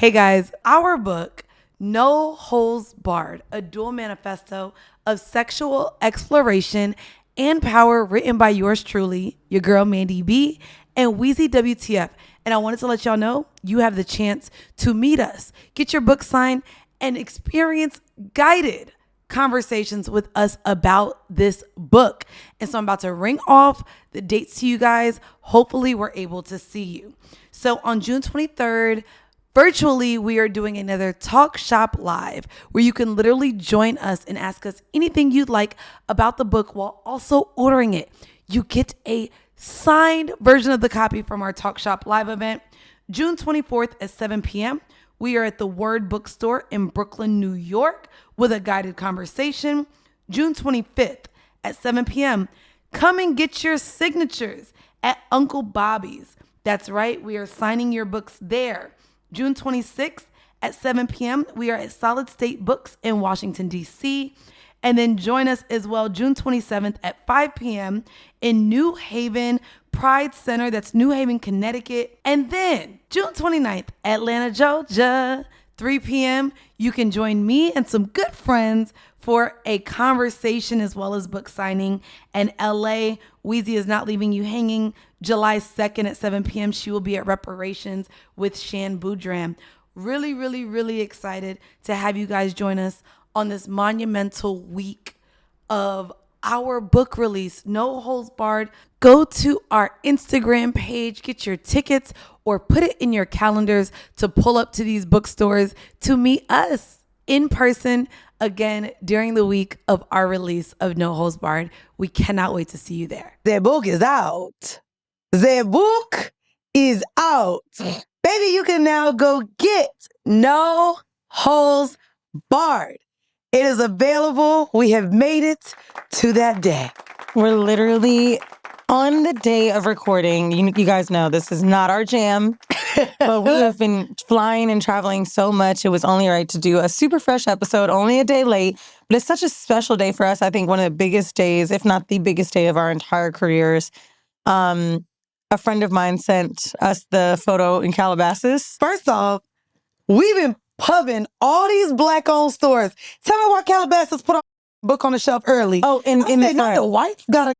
Hey guys, our book, No Holes Barred, a dual manifesto of sexual exploration and power, written by yours truly, your girl Mandii B, and Weezy WTF. And I wanted to let y'all know you have the chance to meet us, get your book signed, and experience guided conversations with us about this book. And so I'm about to ring off the dates to you guys. Hopefully, we're able to see you. So on June 23rd, virtually, we are doing another Talk Shop Live where you can literally join us and ask us anything you'd like about the book while also ordering it. You get a signed version of the copy from our Talk Shop Live event. June 24th at 7 p.m., we are at the Word Bookstore in Brooklyn, New York with a guided conversation. June 25th at 7 p.m., come and get your signatures at Uncle Bobby's. That's right, we are signing your books there. June 26th at 7 p.m., we are at Solid State Books in Washington, D.C. And then join us as well June 27th at 5 p.m. in New Haven Pride Center. That's New Haven, Connecticut. And then June 29th, Atlanta, Georgia, 3 p.m. You can join me and some good friends for a conversation as well as book signing. And LA, Weezy is not leaving you hanging. July 2nd at 7 p.m. She will be at Reparations with Shan Boudram. Really, really, really excited to have you guys join us on this monumental week of our book release, No Holes Barred. Go to our Instagram page, get your tickets, or put it in your calendars to pull up to these bookstores to meet us in person again during the week of our release of No Holes Barred. We cannot wait to see you there. The book is out. The book is out. Baby, you can now go get No Holes Barred. It is available. We have made it to that day. We're literally on the day of recording. You guys know this is not our jam, but we have been flying and traveling so much. It was only right to do a super fresh episode, only a day late, but it's such a special day for us. I think one of the biggest days, if not the biggest day of our entire careers. A friend of mine sent us the photo in Calabasas. First off, we've been pubbing all these Black-owned stores. Tell me why Calabasas put a book on the shelf early. Oh, in the not the whites got a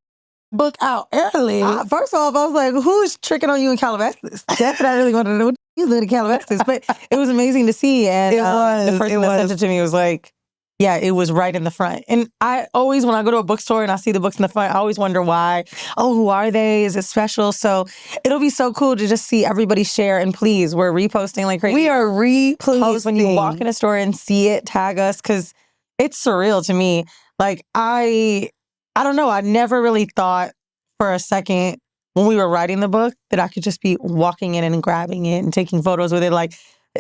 book out early. First off, I was like, who's tricking on you in Calabasas? That's what I really wanted to know. You live in Calabasas. But it was amazing to see. And the person that sent it to me was like, yeah, it was right in the front. And I always, when I go to a bookstore and I see the books in the front, I always wonder why. Oh, who are they? Is it special? So it'll be so cool to just see everybody share. And please, we're reposting like crazy. We are reposting. Please, when you walk in a store and see it, tag us, because it's surreal to me. Like, I don't know. I never really thought for a second when we were writing the book that I could just be walking in and grabbing it and taking photos with it, like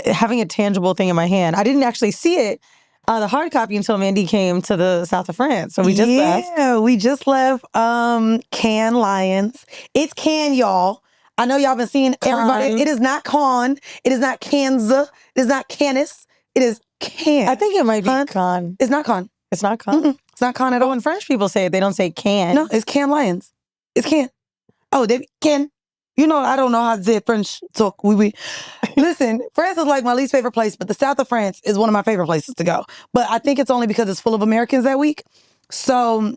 having a tangible thing in my hand. I didn't actually see it, the hard copy, until Mandii came to the south of France. So we just left. Yeah, we just left Cannes Lions. It's Cannes, y'all. I know y'all been seeing everybody. It is not Cannes. It is not Cannes. It is not Canis. It is Cannes. I think it might be Cannes. It's not Cannes. It's not Cannes? It's not Cannes at all. When French people say it, they don't say Cannes. No, it's Cannes Lions. It's Cannes. Oh, they Cannes. You know, I don't know how to say French talk. We. Listen, France is like my least favorite place, but the south of France is one of my favorite places to go. But I think it's only because it's full of Americans that week. So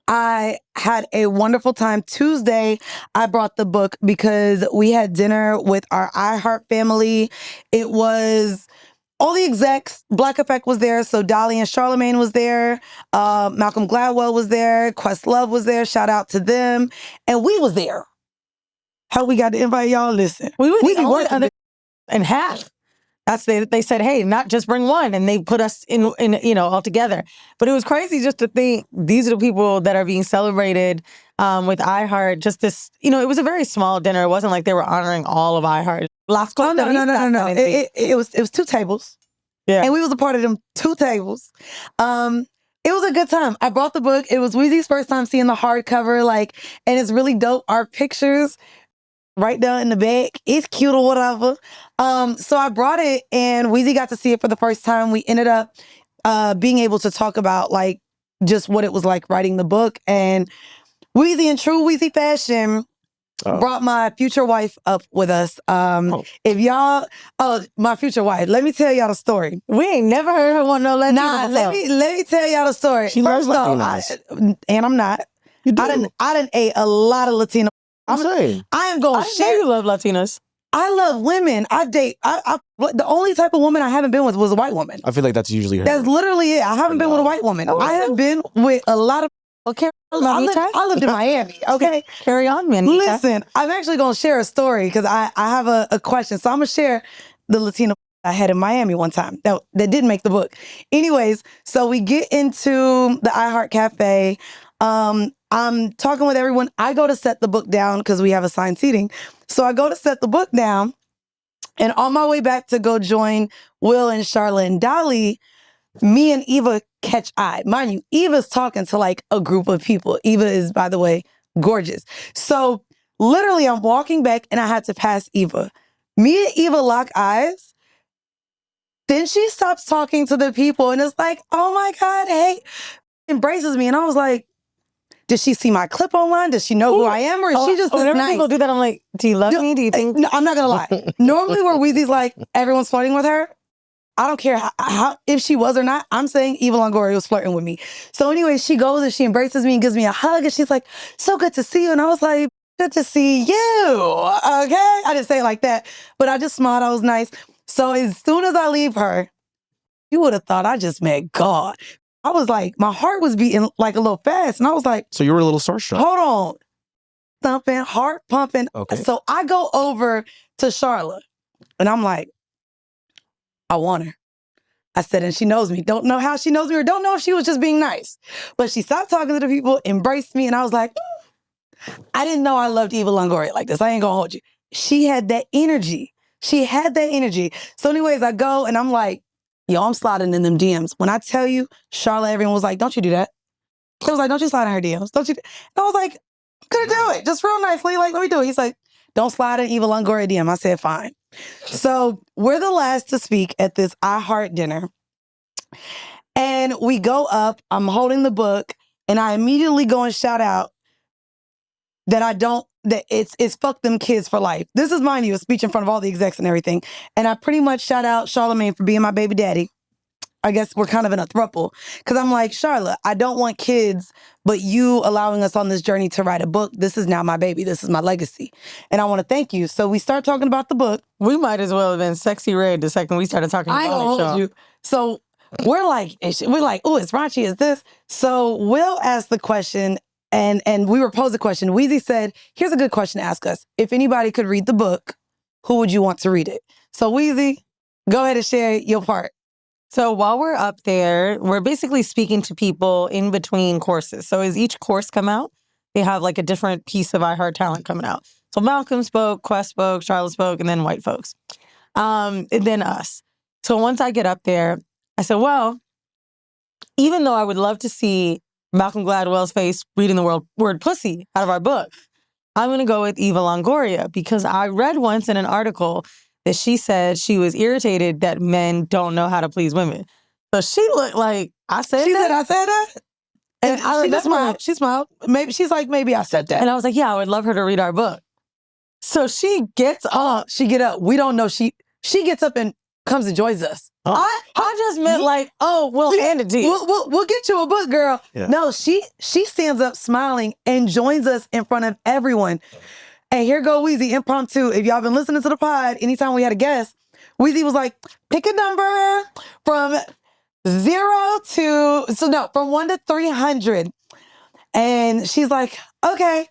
I had a wonderful time. Tuesday, I brought the book because we had dinner with our iHeart family. It was all the execs. Black Effect was there. So Dolly and Charlemagne was there. Malcolm Gladwell was there. Questlove was there. Shout out to them. And we was there. How we got to invite y'all? Listen, we were in half. That's they said, hey, not just bring one, and they put us in all together. But it was crazy just to think these are the people that are being celebrated with iHeart. Just this, it was a very small dinner. It wasn't like they were honoring all of iHeart. No. It was two tables. Yeah, and we was a part of them 2 tables. It was a good time. I brought the book. It was Weezy's first time seeing the hardcover, and it's really dope. Our pictures right down in the back. It's cute or whatever. So I brought it, and Weezy got to see it for the first time. We ended up being able to talk about just what it was like writing the book. And Weezy, in true Weezy fashion, brought my future wife up with us. If y'all, my future wife, let me tell y'all the story. We ain't never heard her want no Latina Nah, before. let me tell y'all the story. She loves Latinas. And I'm not. You do. I done ate a lot of Latino. I'm saying. I am going I to didn't know share. you love Latinas. I love women. I date. The only type of woman I haven't been with was a white woman. I feel like that's usually her. That's literally it. I haven't been with a white woman. I have been with a lot of. Okay, I lived in Miami. Okay, carry on, man. Listen, I'm actually going to share a story because I have a question. So I'm going to share the Latino I had in Miami one time that didn't make the book. Anyways, so we get into the iHeart Cafe. I'm talking with everyone. I go to set the book down because we have assigned seating. So I go to set the book down. And on my way back to go join Will and Charlotte and Dolly, me and Eva catch eye. Mind you, Eva's talking to like a group of people. Eva is, by the way, gorgeous. So literally I'm walking back and I had to pass Eva. Me and Eva lock eyes. Then she stops talking to the people and it's like, oh my God, hey, embraces me. And I was like, did she see my clip online? Does she know who I am? Or is she just whenever nice? people do that, I'm like, do you love me? Do you think? No, I'm not going to lie. Normally where Weezy's like, everyone's flirting with her, I don't care how if she was or not. I'm saying Eva Longoria was flirting with me. So anyway, she goes and she embraces me and gives me a hug. And she's like, so good to see you. And I was like, good to see you. Okay. I didn't say it like that, but I just smiled. I was nice. So as soon as I leave her, you would have thought I just met God. I was like, my heart was beating like a little fast. And I was like, So you were a little starstruck. hold on. Thumping, heart pumping. Okay. So I go over to Charlotte and I'm like, I want her. I said, and she knows me. Don't know how she knows me or don't know if she was just being nice. But she stopped talking to the people, embraced me, and I was like, I didn't know I loved Eva Longoria like this. I ain't gonna hold you. She had that energy. She had that energy. So anyways, I go and I'm like, yo, I'm sliding in them DMs. When I tell you, Charlotte, everyone was like, don't you do that. They was like, don't you slide in her DMs. Don't you? And I was like, I'm gonna do it. Just real nicely. Like, let me do it. He's like, don't slide in Eva Longoria DM. I said, fine. So we're the last to speak at this iHeart dinner. And we go up, I'm holding the book, and I immediately go and shout out that it's fuck them kids for life. This is, mind you, a speech in front of all the execs and everything. And I pretty much shout out Charlemagne for being my baby daddy. I guess we're kind of in a throuple. Because I'm like, Charlotte, I don't want kids, but you allowing us on this journey to write a book, this is now my baby. This is my legacy. And I want to thank you. So we start talking about the book. We might as well have been sexy red the second we started talking I ain't about gonna hold you. So we're like, oh, it's raunchy as this. So Will asked the question and we were posed the question. Weezy said, here's a good question to ask us. If anybody could read the book, who would you want to read it? So Weezy, go ahead and share your part. So while we're up there, we're basically speaking to people in between courses. So as each course come out, they have like a different piece of iHeart talent coming out. So Malcolm spoke, Quest spoke, Charlotte spoke, and then white folks. And then us. So once I get up there, I said, well, even though I would love to see Malcolm Gladwell's face reading the word pussy out of our book, I'm going to go with Eva Longoria because I read once in an article that she said she was irritated that men don't know how to please women. So she looked like I said that. I said that. And I she just smiled. She smiled. Maybe she's like, maybe I said that. And I was like, yeah, I would love her to read our book. So she gets up. She get up. We don't know. She gets up and comes and joins us. I just meant like, oh, we'll hand it to you. We'll get you a book, girl. Yeah. No, she stands up smiling and joins us in front of everyone. And here go Weezy, impromptu. If y'all been listening to the pod, anytime we had a guest, Weezy was like, pick a number from 1 to 300. And she's like, okay.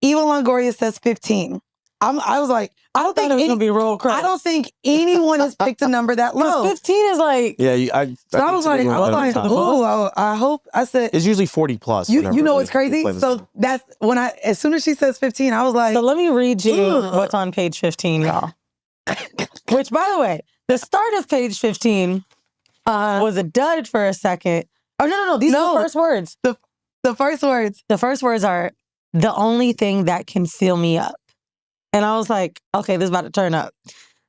Eva Longoria says 15. I was like, I don't think it was gonna be roll credits. I don't think anyone has picked a number that low. 15 is like, Yeah, So I was like, oh, I hope. I said, it's usually 40 plus. you know what's crazy? So that's when as soon as she says 15, I was like, so let me read you what's on page 15, y'all. Which, by the way, the start of page 15 was a dud for a second. Oh, no. These are the first words. The first words. The first words are, the only thing that can fill me up. And I was like, okay, this is about to turn up.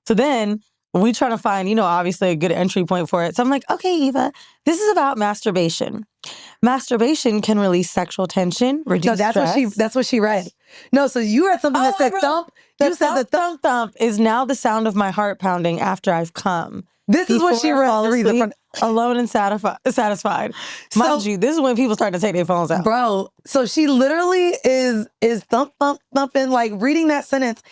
So then we try to find, obviously a good entry point for it. So I'm like, okay, Eva, this is about masturbation. Masturbation can release sexual tension, reduce No, stress. that's what she read. No, so you read something that said thump. You said the thump. Thump is now the sound of my heart pounding after I've come. This is what she Before I fall read. asleep, alone and satisfied. Mind you, this is when people start to take their phones out. Bro, so she literally is thumping, like reading that sentence.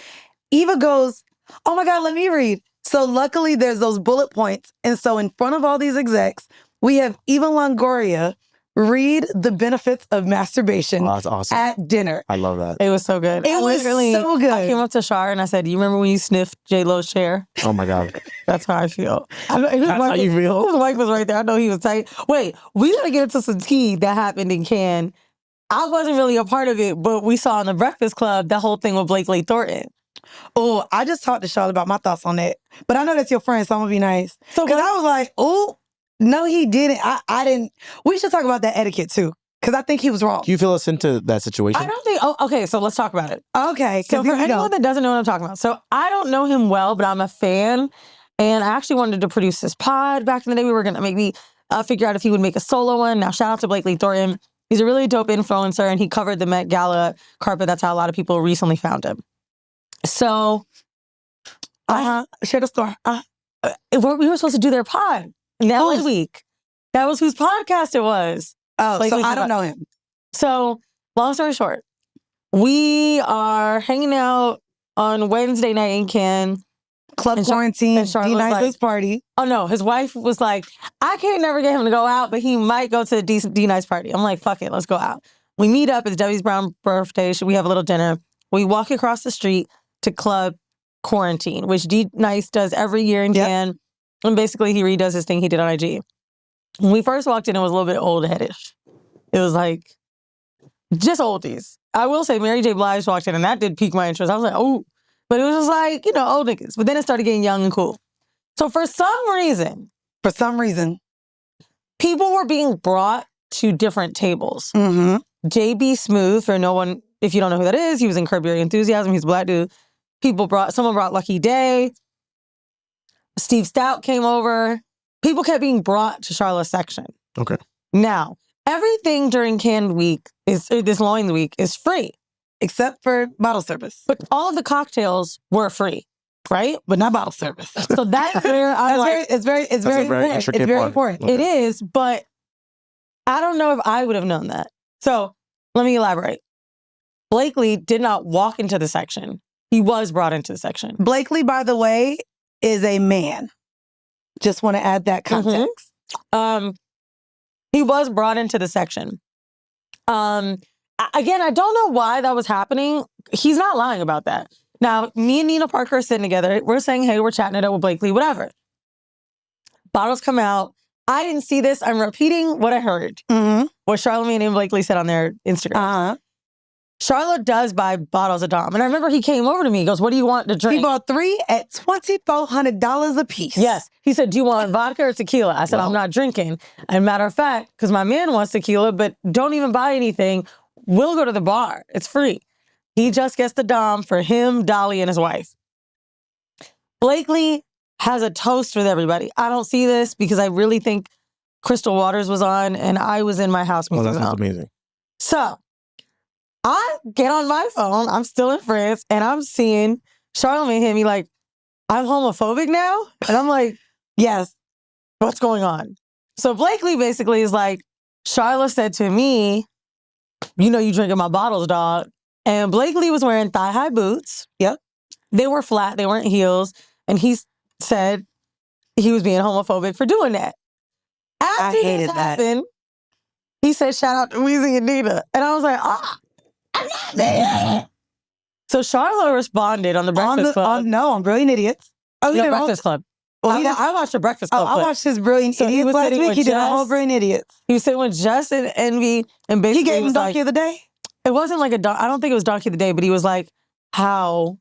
Eva goes, oh my God, let me read. So luckily there's those bullet points. And so in front of all these execs, we have Eva Longoria read the benefits of masturbation That's awesome. at dinner. I love that. It was so good. It was so good. I came up to Shar and I said, you remember when you sniffed J-Lo's chair? Oh my God. That's how I feel. That's how you feel? His wife was right there. I know he was tight. Wait, we got to get into some tea that happened in Cannes. I wasn't really a part of it, but we saw in the Breakfast Club the whole thing with Blakely Thornton. Oh, I just talked to Charlotte about my thoughts on that. But I know that's your friend, so I'm going to be nice. Because I was like, oh, no, he didn't. I didn't. We should talk about that etiquette too. Because I think he was wrong. Can you fill us into that situation? I don't think, okay, so let's talk about it. Okay. So for anyone that doesn't know what I'm talking about, so I don't know him well, but I'm a fan. And I actually wanted to produce this pod back in the day. We were going to maybe figure out if he would make a solo one. Now, shout out to Blakely Thornton. He's a really dope influencer, and he covered the Met Gala carpet. That's how a lot of people recently found him. So, share the story. we were supposed to do their pod that week. That was whose podcast it was. Oh, so I don't know him. So, long story short, we are hanging out on Wednesday night in Cannes. Club quarantine, D-Nice's party. Oh no, his wife was like, I can't never get him to go out, but he might go to a D-Nice party. I'm like, fuck it, let's go out. We meet up, it's Debbie's Brown birthday, we have a little dinner. We walk across the street to Club Quarantine, which D-Nice does every year in Cannes. And basically he redoes his thing he did on IG. When we first walked in, it was a little bit old-headish. It was like, just oldies. I will say Mary J. Blige walked in, and that did pique my interest. I was like, oh. But it was just like, old niggas. But then it started getting young and cool. So for some reason, people were being brought to different tables. Mm-hmm. J.B. Smooth, for no one, if you don't know who that is, he was in Curb Your Enthusiasm. He's a black dude. Someone brought Lucky Day. Steve Stout came over. People kept being brought to Charlotte's section. Okay. Now, everything during Cannes Week, this Loin Week, is free. Except for bottle service. But all of the cocktails were free, right? But not bottle service. So that's where I'm like... It's very important. Okay. It is, but I don't know if I would have known that. So let me elaborate. Blakely did not walk into the section. He was brought into the section. Blakely, by the way, is a man. Just want to add that context. Mm-hmm. He was brought into the section. Again, I don't know why that was happening. He's not lying about that. Now, me and Nina Parker are sitting together. We're saying, hey, we're chatting it up with Blakely, whatever. Bottles come out. I didn't see this. I'm repeating what I heard. Mm-hmm. What Charlamagne and Blakely said on their Instagram. Uh-huh. Charlotte does buy bottles of Dom. And I remember he came over to me. He goes, what do you want to drink? He bought 3 at $2,400 a piece. Yes. He said, do you want vodka or tequila? I said, I'm not drinking. And matter of fact, because my man wants tequila, but don't even buy anything. We'll go to the bar. It's free. He just gets the Dom for him, Dolly, and his wife. Blakely has a toast with everybody. I don't see this because I really think Crystal Waters was on and I was in my house. Oh, that sounds amazing. So I get on my phone. I'm still in France and I'm seeing Charlemagne hit me like, I'm homophobic now? And I'm like, yes, what's going on? So Blakely basically is like, Charlotte said to me, you drinking my bottles, dog. And Blakely was wearing thigh-high boots. Yep. They were flat. They weren't heels. And he said he was being homophobic for doing that. After I hated this happened, he said, shout out to Weezy and Nina. And I was like, I'm not there. So Charlotte responded on the Breakfast Club. On Brilliant Idiots. Oh, the Breakfast Club. Well, I watched the Breakfast Club. I watched his Brilliant Idiots last week. He did a whole Brilliant Idiots. He was sitting with Jess and Envy, and basically he gave him Donkey of the Day. It wasn't like I don't think it was Donkey of the Day, but he was like, "How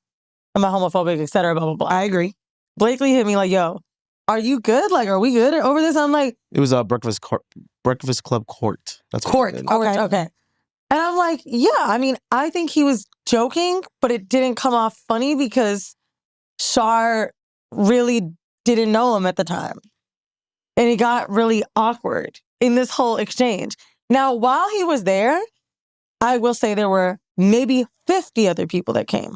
am I homophobic, etc." Blah blah blah. I agree. Blakely hit me like, "Yo, are you good? Like, are we good over this?" I'm like, "It was a Breakfast Club Court. That's Court. Okay." And I'm like, "Yeah. I mean, I think he was joking, but it didn't come off funny because Char really didn't know him at the time. And it got really awkward. in this whole exchange. Now, while he was there, I will say there were maybe 50 other people that came.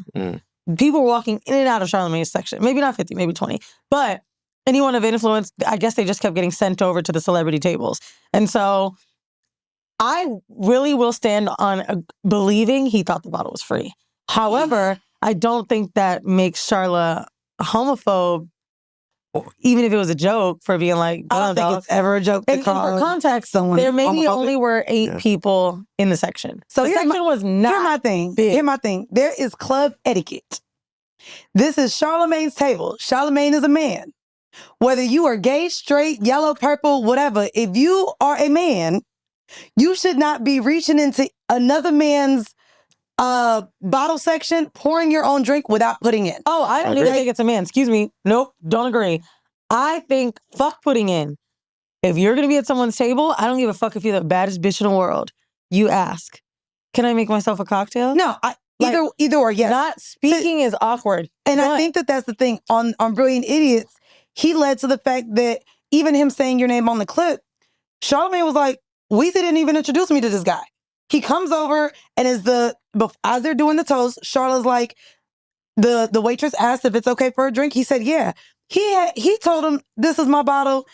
People were walking in and out of Charlamagne's section. Maybe not 50, maybe 20. But anyone of influence, I guess they just kept getting sent over to the celebrity tables. And so I really will stand on believing he thought the bottle was free. However, I don't think that makes Charla a homophobe, even if it was a joke, for being like, I don't think it's ever a joke to and call for context, someone there maybe homophobic. only were 8 people in the section. So the here's section was not Here's my thing. big. Here's my thing. There is club etiquette. This is Charlemagne's table. Charlemagne is a man. Whether you are gay, straight, yellow, purple, whatever, if you are a man, you should not be reaching into another man's bottle section, pouring your own drink without putting in. Oh, I don't even think it's a man. Excuse me. Nope. Don't agree. I think fuck putting in. If you're going to be at someone's table, I don't give a fuck if you're the baddest bitch in the world. You ask, can I make myself a cocktail? No, either or, yes. Not speaking is awkward. And I think that that's the thing. On Brilliant Idiots, he led to the fact that even him saying your name on the clip, Charlamagne was like, Weezy didn't even introduce me to this guy. He comes over and as they're doing the toast, Charlotte's like, the waitress asked if it's okay for a drink. He said, yeah. He told him, this is my bottle.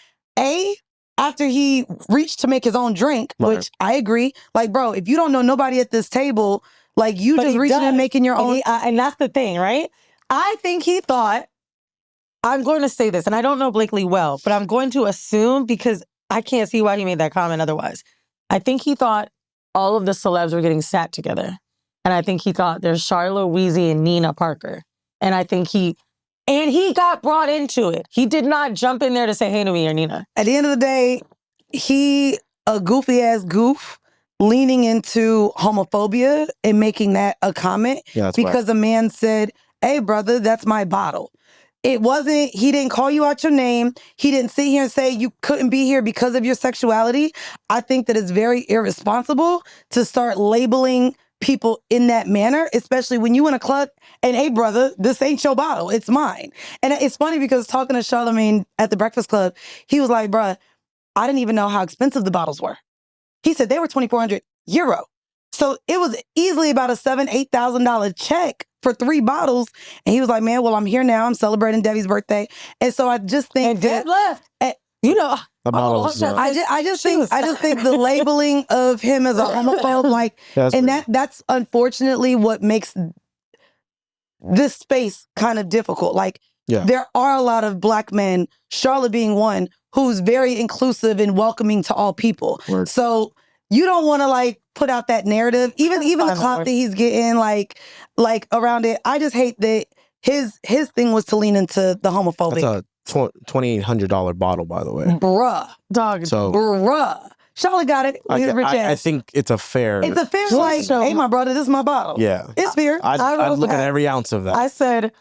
After he reached to make his own drink, which I agree. Like, bro, if you don't know nobody at this table, like you just reaching and making your own. And that's the thing, right? I think he thought, I'm going to say this, and I don't know Blakely well, but I'm going to assume because I can't see why he made that comment otherwise. I think he thought all of the celebs were getting sat together. And I think he thought there's Charlotte, Weezy, and Nina Parker. And I think he got brought into it. He did not jump in there to say hey to me or Nina. At the end of the day, he a goofy ass goof leaning into homophobia and making that a comment because a man said, hey brother, that's my bottle. It wasn't, he didn't call you out your name. He didn't sit here and say you couldn't be here because of your sexuality. I think that it's very irresponsible to start labeling people in that manner, especially when you in a club and, hey, brother, this ain't your bottle. It's mine. And it's funny because talking to Charlamagne at the Breakfast Club, he was like, bruh, I didn't even know how expensive the bottles were. He said they were 2,400 euro. So it was easily about a $7,000, $8,000 check for 3 bottles. And he was like, man, well, I'm here now. I'm celebrating Debbie's birthday. And so I just think and Deb left. You know, the bottles. I just think the labeling of him as a homophobe, like, that's unfortunately what makes this space kind of difficult. Like, there are a lot of Black men, Charlotte being one, who's very inclusive and welcoming to all people. So you don't want to like put out that narrative, even the clout that he's getting, like around it. I just hate that his thing was to lean into the homophobic. That's a $2,800 bottle, by the way. Bruh. Dog. So, bruh. Charlotte got it. He's rich ass. I think it's a fair. It's a fair, like, hey, my brother, this is my bottle. Yeah. It's fair. I'd look at every ounce of that. I said,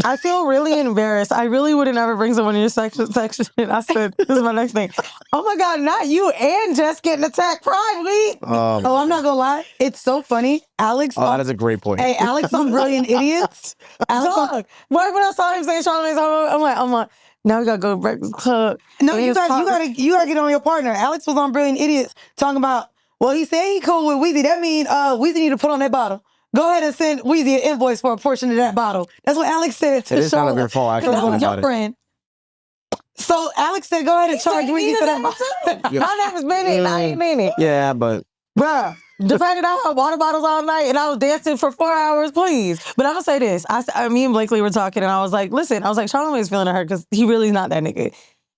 I feel really embarrassed. I really wouldn't ever bring someone in your section. I said, this is my next thing. Oh my God, not you and Jess getting attacked privately. I'm not gonna lie. It's so funny. Alex. That is a great point. Hey, Alex on Brilliant Idiots. Alex when I saw him saying Charlamagne's homo, I'm like, now we gotta go to Breakfast Club. No, you gotta get on your partner. Alex was on Brilliant Idiots talking about, well, he said he cool with Weezy. That means Weezy need to put on that bottle. Go ahead and send Weezy an invoice for a portion of that bottle. That's what Alex said to It is kind of your fault, actually. That was your friend. So Alex said, go ahead and charge Weezy for that bottle. My name is Minnie, and I ain't Minnie. Yeah, but... Bruh, the fact that I had water bottles all night and I was dancing for 4 hours, please. But I'm gonna say this. Me and Blakely were talking and I was like, listen, Charlamagne's feeling hurt because he really is not that nigga.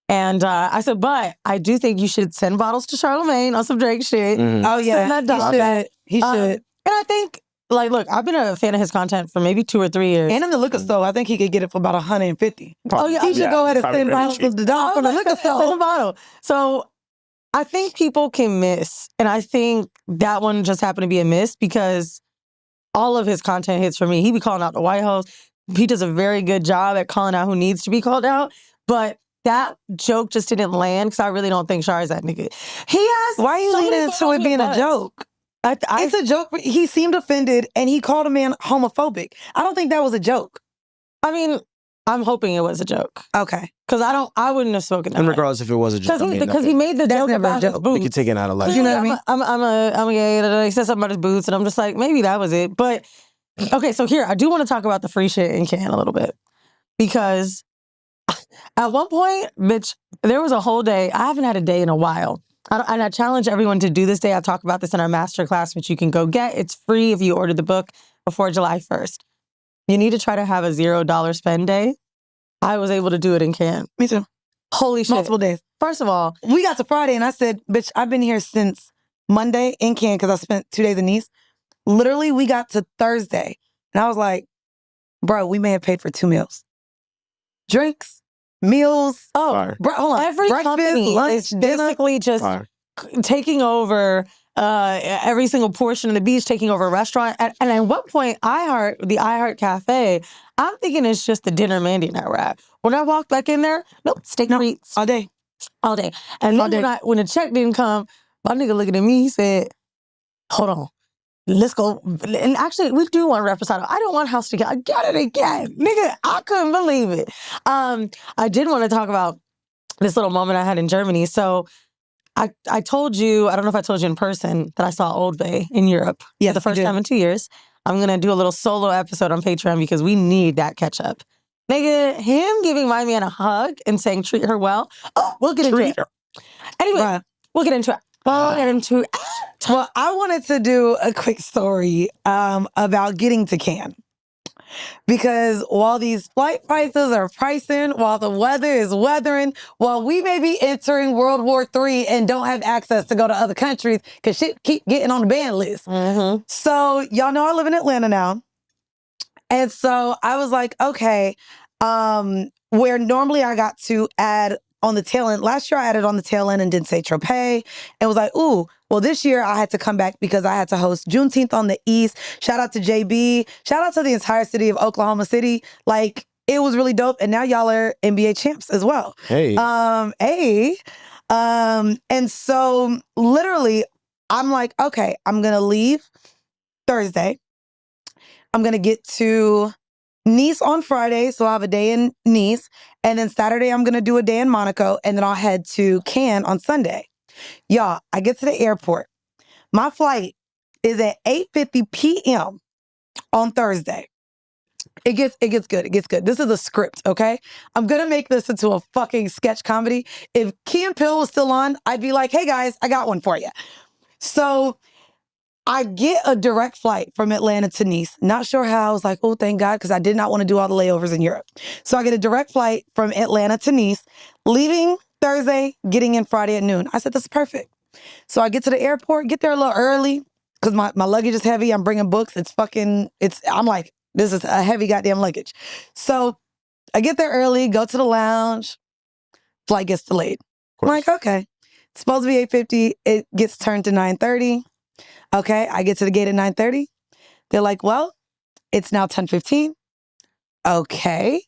And I said, but I do think you should send bottles to Charlamagne on some Drake shit. Mm-hmm. Oh, yeah. He should. And I think, like, look, I've been a fan of his content for maybe 2 or 3 years. And in the liquor store, I think he could get it for about 150. Probably. Oh, yeah. He should go ahead and send bottles to the dog from the liquor store. Send a bottle. So I think people can miss. And I think that one just happened to be a miss because all of his content hits for me. He be calling out the White House. He does a very good job at calling out who needs to be called out. But that joke just didn't land because I really don't think Char is that nigga. He has. Why are you leaning into it being a joke? It's a joke. He seemed offended and he called a man homophobic. I don't think that was a joke. I mean, I'm hoping it was a joke. Okay. Because I wouldn't have spoken that And way. regardless if it was a joke, Because he made the That's joke never a about his joke. boots. you could take it out of life. You know what I mean? I'm a gay. He said something about his boots, and I'm just like, maybe that was it. But okay, so here I do want to talk about the free shit in Cannes a little bit because at one point, bitch, there was a whole day. I haven't had a day in a while. And I challenge everyone to do this day. I talk about this in our masterclass, which you can go get. It's free if you order the book before July 1st. You need to try to have a $0 spend day. I was able to do it in Cannes. Me too. Holy shit. Multiple days. First of all, We got to Friday and I said, bitch, I've been here since Monday in Cannes because I spent 2 days in Nice. Literally, we got to Thursday. And I was like, bro, we may have paid for 2 meals. Drinks, meals. Fire. Bro, hold on. every Breakfast, company lunch, is dinner. basically just Fire. taking over every single portion of the beach, taking over a restaurant. And at what point, the IHeart Cafe, I'm thinking it's just the dinner Mandy and I were at. When I walked back in there, nope, steak treats All day. all day. And All then day. when the check didn't come, my nigga looking at me, he said, hold on. Let's go. And actually, we do want reposado. I don't want house to get. I got it again. Nigga, I couldn't believe it. I did want to talk about this little moment I had in Germany. So I told you, I don't know if I told you in person, that I saw Old Bay in Europe Yes, for the first you did. time in 2 years. I'm going to do a little solo episode on Patreon because we need that catch up. Nigga, him giving my man a hug and saying treat her well. Oh, we'll get into it. Anyway, Bruh. we'll get into it. We'll get into it. Well, I wanted to do a quick story about getting to Cannes. Because while these flight prices are pricing, while the weather is weathering, while we may be entering World War III and don't have access to go to other countries because shit keep getting on the ban list. Mm-hmm. So y'all know I live in Atlanta now. And so I was like, okay, where normally I got to add on the tail end. Last year I added on the tail end and did say Tropez and was like, ooh, well, this year I had to come back because I had to host Juneteenth on the East. Shout out to JB. Shout out to the entire city of Oklahoma City. Like, it was really dope. And now y'all are NBA champs as well. Hey. And so literally I'm like, okay, I'm going to leave Thursday. I'm going to get to Nice on Friday, so I'll have a day in Nice. And then Saturday, I'm going to do a day in Monaco. And then I'll head to Cannes on Sunday. Y'all, I get to the airport. My flight is at 8:50 p.m. on Thursday. It gets good. It gets good. This is a script, okay? I'm going to make this into a fucking sketch comedy. If Key and Peele was still on, I'd be like, hey, guys, I got one for you. So I get a direct flight from Atlanta to Nice. Not sure how. I was like, oh, thank God, because I did not want to do all the layovers in Europe. So I get a direct flight from Atlanta to Nice, leaving Thursday, getting in Friday at noon. I said, this is perfect. So I get to the airport, get there a little early, because my luggage is heavy. I'm bringing books. I'm like, this is a heavy goddamn luggage. So I get there early, go to the lounge. Flight gets delayed. I'm like, okay. It's supposed to be 8:50. It gets turned to 9:30. Okay, I get to the gate at 9:30. They're like, well, it's now 10:15. Okay.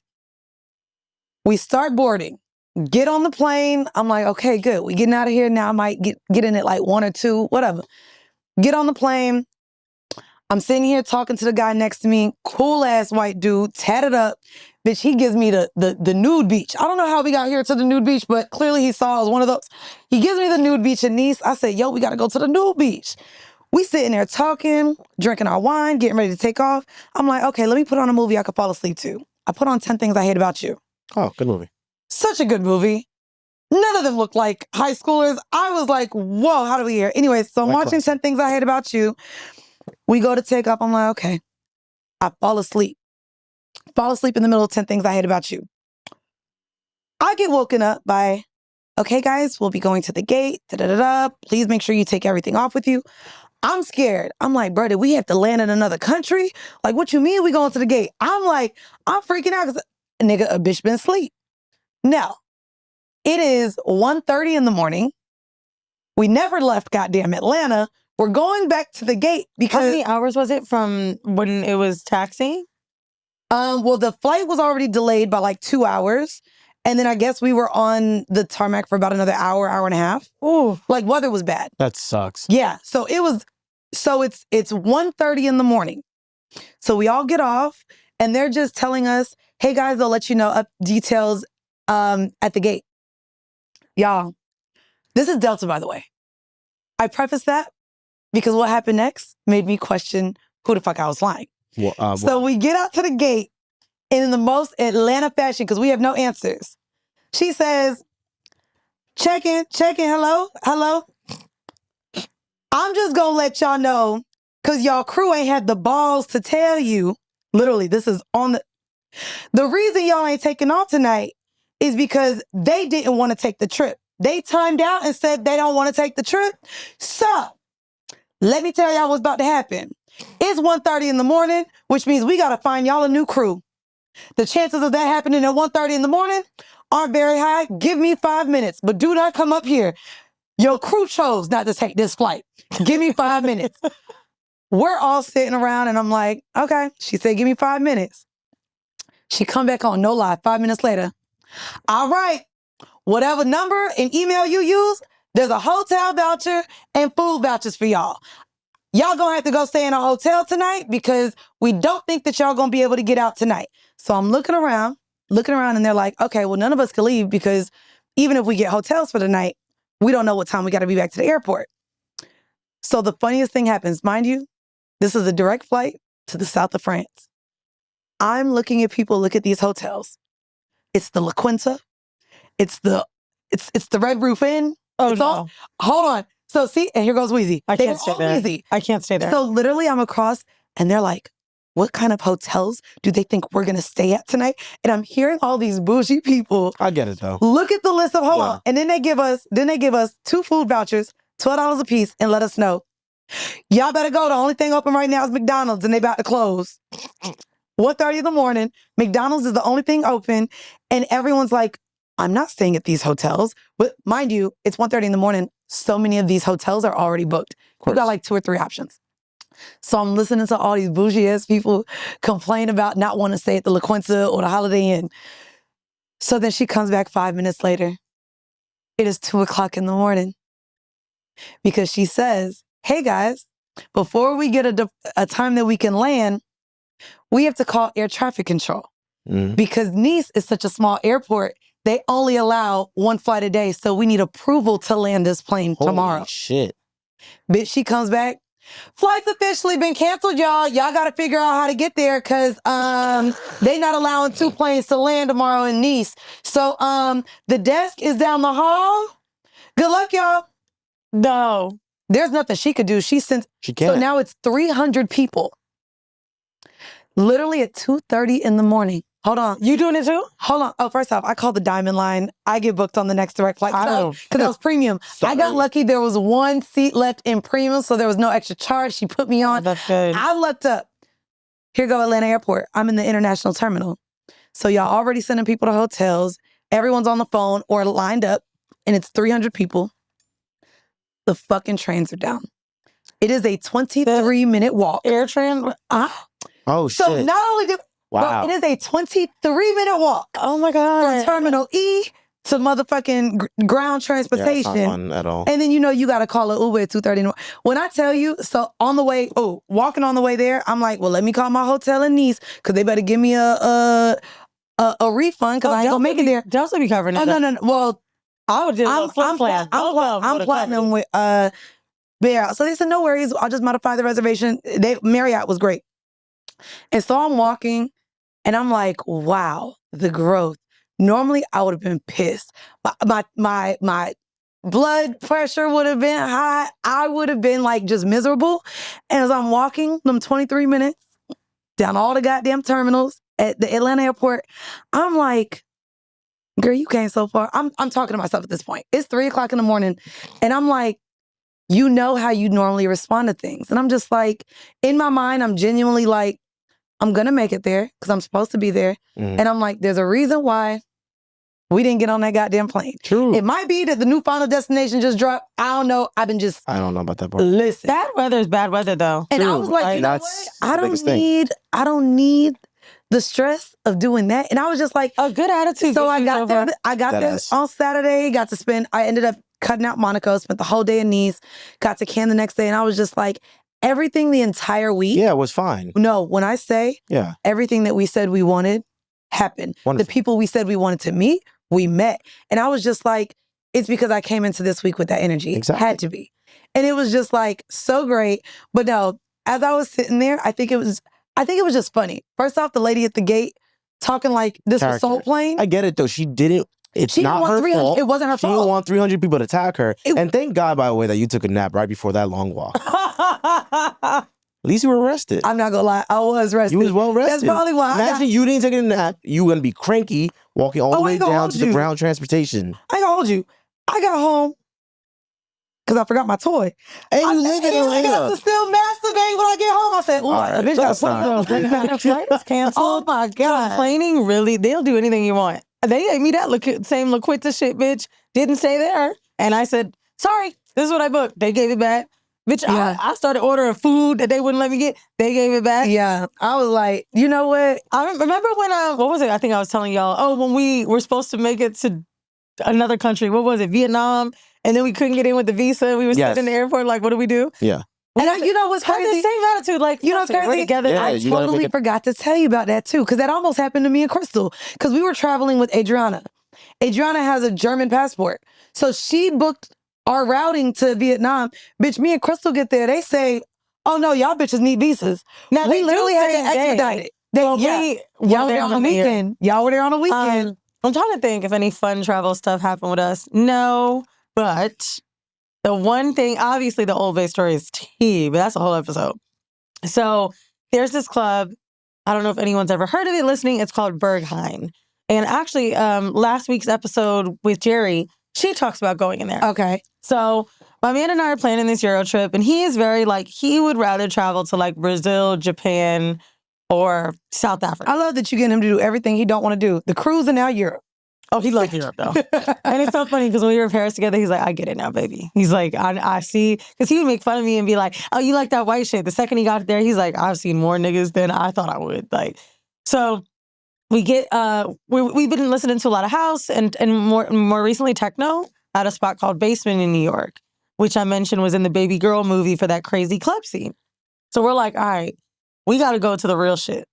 We start boarding. Get on the plane. I'm like, okay, good. We getting out of here now. I might get in at like 1 or 2, whatever. Get on the plane. I'm sitting here talking to the guy next to me. Cool ass white dude, tatted up. Bitch, he gives me the nude beach. I don't know how we got here to the nude beach, but clearly he saw it was one of those. He gives me the nude beach in Nice. I said, yo, we got to go to the nude beach. We sitting there talking, drinking our wine, getting ready to take off. I'm like, okay, let me put on a movie I could fall asleep to. I put on 10 Things I Hate About You. Oh, good movie. Such a good movie. None of them looked like high schoolers. I was like, whoa, how do we hear? Anyway, so I'm watching 10 Things I Hate About You. We go to take off. I'm like, okay. I fall asleep. Fall asleep in the middle of 10 Things I Hate About You. I get woken up by, okay, guys, we'll be going to the gate. Da-da-da-da. Please make sure you take everything off with you. I'm scared. I'm like, bro, did we have to land in another country? Like, what you mean we going to the gate? I'm like, I'm freaking out because, nigga, a bitch been asleep. Now, it is 1:30 in the morning. We never left goddamn Atlanta. We're going back to the gate because... How many hours was it from when it was taxiing? Well, the flight was already delayed by like 2 hours. And then I guess we were on the tarmac for about another hour and a half. Ooh. Like, weather was bad. That sucks. Yeah. So it's 1:30 in the morning. So we all get off And they're just telling us, hey guys, they'll let you know up details at the gate. Y'all, this is Delta, by the way. I preface that because what happened next made me question who the fuck I was flying. So we get out to the gate, and in the most Atlanta fashion, because we have no answers, she says, check in, hello. I'm just gonna let y'all know, because y'all crew ain't had the balls to tell you, literally, this is on the reason y'all ain't taking off tonight is because they didn't want to take the trip. They timed out and said they don't want to take the trip. So, let me tell y'all what's about to happen. It's 1:30 in the morning, which means we got to find y'all a new crew. The chances of that happening at 1:30 in the morning aren't very high. Give me 5 minutes, but do not come up here. Your crew chose not to take this flight. Give me 5 minutes. We're all sitting around and I'm like, okay. She said, give me 5 minutes. She come back on, no lie, 5 minutes later. All right, whatever number and email you use, there's a hotel voucher and food vouchers for y'all. Y'all gonna have to go stay in a hotel tonight because we don't think that y'all gonna be able to get out tonight. So I'm looking around and they're like, okay, well, none of us can leave because even if we get hotels for the night, we don't know what time we gotta be back to the airport. So the funniest thing happens, mind you, this is a direct flight to the south of France. I'm looking at people look at these hotels. It's the La Quinta. It's the Red Roof Inn. Oh, it's no. all, hold on. So see, and here goes Weezy. I can't stay there. Weezy. I can't stay there. So literally I'm across and they're like, what kind of hotels do they think we're going to stay at tonight? And I'm hearing all these bougie people. I get it though. Look at the list of, hold on. And then they give us 2 food vouchers, $12 a piece, and let us know, y'all better go. The only thing open right now is McDonald's and they about to close. 1:30 in the morning, McDonald's is the only thing open. And everyone's like, I'm not staying at these hotels. But mind you, it's 1:30 in the morning. So many of these hotels are already booked. We've got like 2 or 3 options. So I'm listening to all these bougie ass people complain about not wanting to stay at the La Quinta or the Holiday Inn. So then she comes back 5 minutes later. It is 2:00 in the morning. Because she says, hey guys, before we get a time that we can land, we have to call air traffic control. Because Nice is such a small airport, they only allow 1 flight a day. So we need approval to land this plane tomorrow. Holy shit. Bitch, she comes back. Flight's officially been canceled, y'all. Y'all got to figure out how to get there because they not allowing 2 planes to land tomorrow in Nice. So the desk is down the hall. Good luck, y'all. No. There's nothing she could do. She can't. So now it's 300 people. Literally at 2:30 in the morning. Hold on. You doing it too? Hold on. Oh, first off, I called the Diamond Line. I get booked on the next direct flight because that was premium. I got lucky. There was 1 seat left in premium, so there was no extra charge. She put me on. That's good. I looked up. Here go Atlanta Airport. I'm in the international terminal. So y'all already sending people to hotels. Everyone's on the phone or lined up, and it's 300 people. The fucking trains are down. It is a 23-minute walk. AirTran? Oh, shit. So not only do... Wow. Bro, it is a 23-minute walk. Oh my God. From Terminal E to motherfucking ground transportation. Yeah, it's not fun at all. And then you got to call an Uber at 2:30. When I tell you, so on the way, walking on the way there, I'm like, well, let me call my hotel in Nice because they better give me a refund because I ain't gonna make it there. Delta be covering it. Oh, no. Well, I would do a flip plan. I'm platinum with Bear. So they said, no worries. I'll just modify the reservation. Marriott was great. And so I'm walking and I'm like, wow, the growth. Normally I would have been pissed. My blood pressure would have been high. I would have been like just miserable. And as I'm walking them 23 minutes down all the goddamn terminals at the Atlanta airport, I'm like, girl, you came so far. I'm talking to myself at this point. It's 3:00 in the morning. And I'm like, you know how you normally respond to things. And I'm just like, in my mind, I'm genuinely like, I'm going to make it there because I'm supposed to be there. And I'm like, there's a reason why we didn't get on that goddamn plane. True. It might be that the new final destination just dropped. I don't know. I don't know about that part. Listen. Bad weather is bad weather though. And I was like, you know what? I don't need the stress of doing that. And I was just like, a good attitude. So I got there. I got there on Saturday. I ended up cutting out Monaco. Spent the whole day in Nice. Got to Cannes the next day, and I was just like, everything the entire week. Yeah, it was fine. No, when I say Yeah. everything that we said we wanted happened. Wonderful. The people we said we wanted to meet, we met. And I was just like, it's because I came into this week with that energy. Exactly. Had to be. And it was just like so great. But no, as I was sitting there, I think it was just funny. First off, the lady at the gate talking like this was Soul Plane. I get it though. She didn't. It's She didn't not want her 300 fault. It wasn't her She fault. didn't want 300 people to attack her. It- And thank God, by the way, that you took a nap right before that long walk. At least you were rested. I'm not gonna lie, I was rested. You was well rested. That's probably why. Imagine you didn't take a nap. You were gonna be cranky walking all the Oh, I way ain't gonna down hold to the you. ground transportation. I ain't gonna hold you. I got home because I forgot my toy. And you live in I got Atlanta. to still masturbate when I get home. I said, "Ooh, right, bitch, that's got not- Flight's canceled. Oh my god! Complaining, really, they'll do anything you want. They gave me that same LaQuinta shit, bitch. Didn't stay there. And I said, sorry, this is what I booked. They gave it back. Bitch, Yeah. I started ordering food that they wouldn't let me get. They gave it back. Yeah, I was like, you know what? I remember when, what was it? I think I was telling y'all, when we were supposed to make it to another country. What was it? Vietnam. And then we couldn't get in with the visa. And we were Yes. sitting in the airport like, what do we do? Yeah. And you know what's Had the crazy? same attitude. Like, You know what's fuck it, we're crazy? together. Yeah, I you gotta totally make it- forgot to tell you about that too, because that almost happened to me and Crystal. Because we were traveling with Adriana. Adriana has a German passport, so she booked our routing to Vietnam. Bitch, me and Crystal get there. They say, "Oh no, y'all bitches need visas." Now, We they do literally had to same day. expedite it. Well, yeah, y'all were there on a weekend. Y'all were there on a weekend. I'm trying to think if any fun travel stuff happened with us. No, but the one thing, obviously the Old Bay story is tea, but that's a whole episode. So there's this club. I don't know if anyone's ever heard of it listening. It's called Berghain. And actually, last week's episode with Jerry, she talks about going in there. Okay. So my man and I are planning this Euro trip, and he is very he would rather travel to like Brazil, Japan, or South Africa. I love that you get him to do everything he don't want to do. The cruise and now Europe. Oh, he loves Europe though. And it's so funny because when we were in Paris together, he's like, I get it now, baby. He's like, I see. Because he would make fun of me and be like, oh, you like that white shit. The second he got there, he's like, I've seen more niggas than I thought I would. So we get, we've been listening to a lot of house and more recently techno at a spot called Basement in New York, which I mentioned was in the Baby Girl movie for that crazy club scene. So we're like, all right, we got to go to the real shit.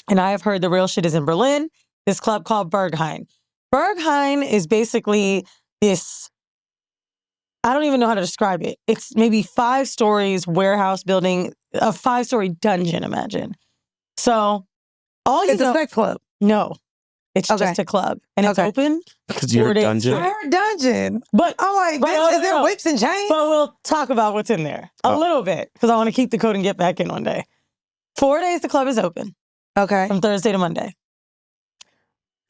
And I have heard the real shit is in Berlin, this club called Berghain. Berghain is basically this, I don't even know how to describe it. It's maybe 5 stories warehouse building, a 5-story dungeon, imagine. So all you It's know, a sex club. no, it's Okay. just a club. And it's Okay. open. Because you're 4 a days dungeon. straight. I heard dungeon. But I'm like, But bitch, is there no. whips and chains? But we'll talk about what's in there a Oh. little bit because I want to keep the code and get back in one day. 4 days the club is open Okay. from Thursday to Monday.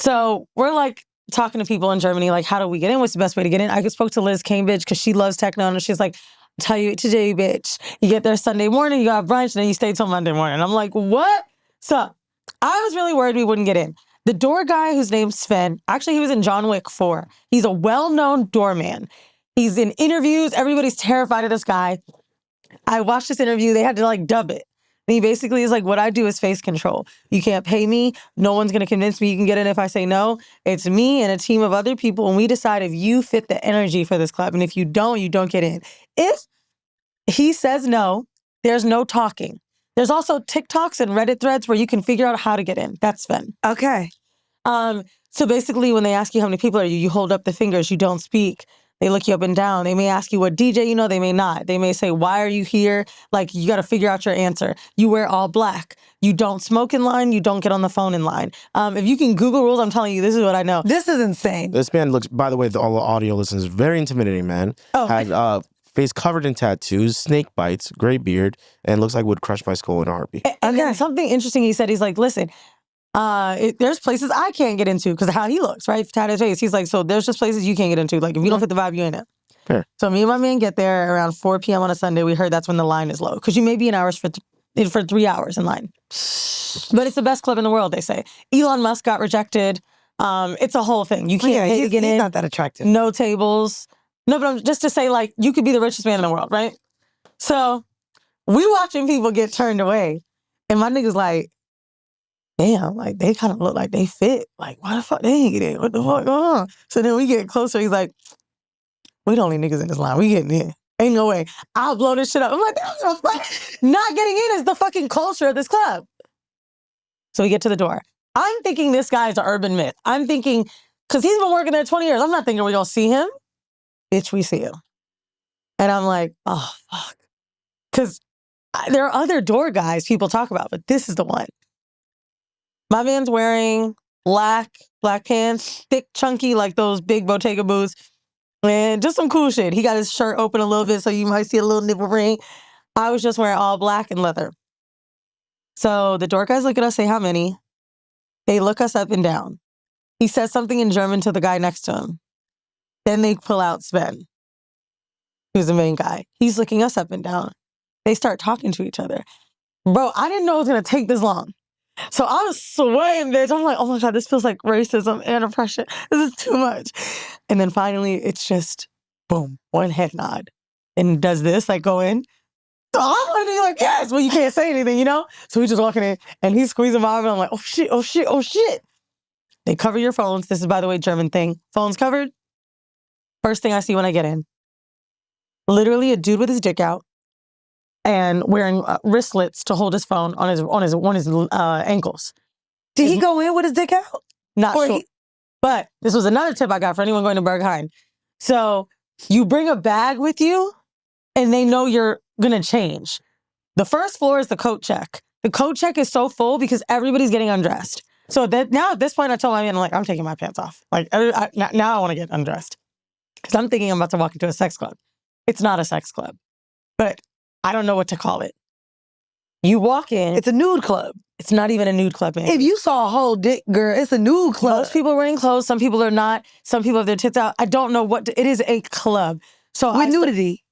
So we're like talking to people in Germany, like, how do we get in? What's the best way to get in? I spoke to Liz Cambridge because she loves techno and she's like, I'll tell you what to do, bitch. You get there Sunday morning, you got brunch, and then you stay till Monday morning. I'm like, what? So I was really worried we wouldn't get in. The door guy, whose name's Sven, actually, he was in John Wick 4. He's a well-known doorman. He's in interviews. Everybody's terrified of this guy. I watched this interview. They had to dub it. And he basically is like, what I do is face control. You can't pay me. No one's going to convince me you can get in if I say no. It's me and a team of other people. And we decide if you fit the energy for this club. And if you don't get in. If he says no, there's no talking. There's also TikToks and Reddit threads where you can figure out how to get in. That's Sven. Okay. So basically, when they ask you how many people are you, you hold up the fingers, you don't speak. They look you up and down. They may ask you what DJ you know, they may not. They may say, why are you here? You got to figure out your answer. You wear all black. You don't smoke in line. You don't get on the phone in line. If you can Google rules, I'm telling you, this is what I know. This is insane. This man looks, by the way, all the audio listeners, very intimidating, man. Oh. Had face covered in tattoos, snake bites, gray beard, and looks like would crush my skull in a heartbeat. And then Okay. something interesting he said, he's like, listen, there's places I can't get into because of how he looks, right? Tatted face. He's like, so there's just places you can't get into. Like, if you don't fit the vibe, you ain't it. Fair. So me and my man get there around 4 p.m. on a Sunday. We heard that's when the line is low because you may be in hours for 3 hours in line. But it's the best club in the world, they say. Elon Musk got rejected. It's a whole thing. You can't pay to get he's in. not that attractive. No tables. No, but just to say, you could be the richest man in the world, right? So we watching people get turned away. And my nigga's like, damn, they kind of look like they fit. Why the fuck they ain't get in? What the fuck going on? So then we get closer. He's like, we the only niggas in this line. We getting in. Ain't no way. I'll blow this shit up. I'm like, not getting in is the fucking culture of this club. So we get to the door. I'm thinking this guy is an urban myth. I'm thinking, because he's been working there 20 years, I'm not thinking we're going to see him. Bitch, we see him. And I'm like, oh, fuck. Because there are other door guys people talk about, but this is the one. My man's wearing black pants, thick, chunky, like those big Bottega boots, and just some cool shit. He got his shirt open a little bit, so you might see a little nipple ring. I was just wearing all black and leather. So the door guys look at us, say, how many? They look us up and down. He says something in German to the guy next to him. Then they pull out Sven, who's the main guy. He's looking us up and down. They start talking to each other. Bro, I didn't know it was going to take this long. So I was swaying, bitch. I'm like, oh my God, this feels like racism and oppression. This is too much. And then finally, it's just, boom, one head nod. And does this, like, go in? So I'm going to be like, yes. Well, you can't say anything, you know? So we just walking in, and he's squeezing my arm, and I'm like, oh shit, oh shit, oh shit. They cover your phones. This is, by the way, German thing. Phones covered. First thing I see when I get in. Literally a dude with his dick out and wearing wristlets to hold his phone on his ankles. Did he go in with his dick out? Not sure. But this was another tip I got for anyone going to Berghain. So you bring a bag with you and they know you're going to change. The first floor is the coat check. The coat check is so full because everybody's getting undressed. So that now at this point, I told my man, I'm like, I'm taking my pants off. Like, now I want to get undressed. Because I'm thinking I'm about to walk into a sex club. It's not a sex club. But I don't know what to call it. You walk in. It's a nude club. It's not even a nude club, man. If you saw a whole dick, girl, it's a nude club. Most people are wearing clothes. Some people are not. Some people have their tits out. I don't know what. It is a club. So with nudity.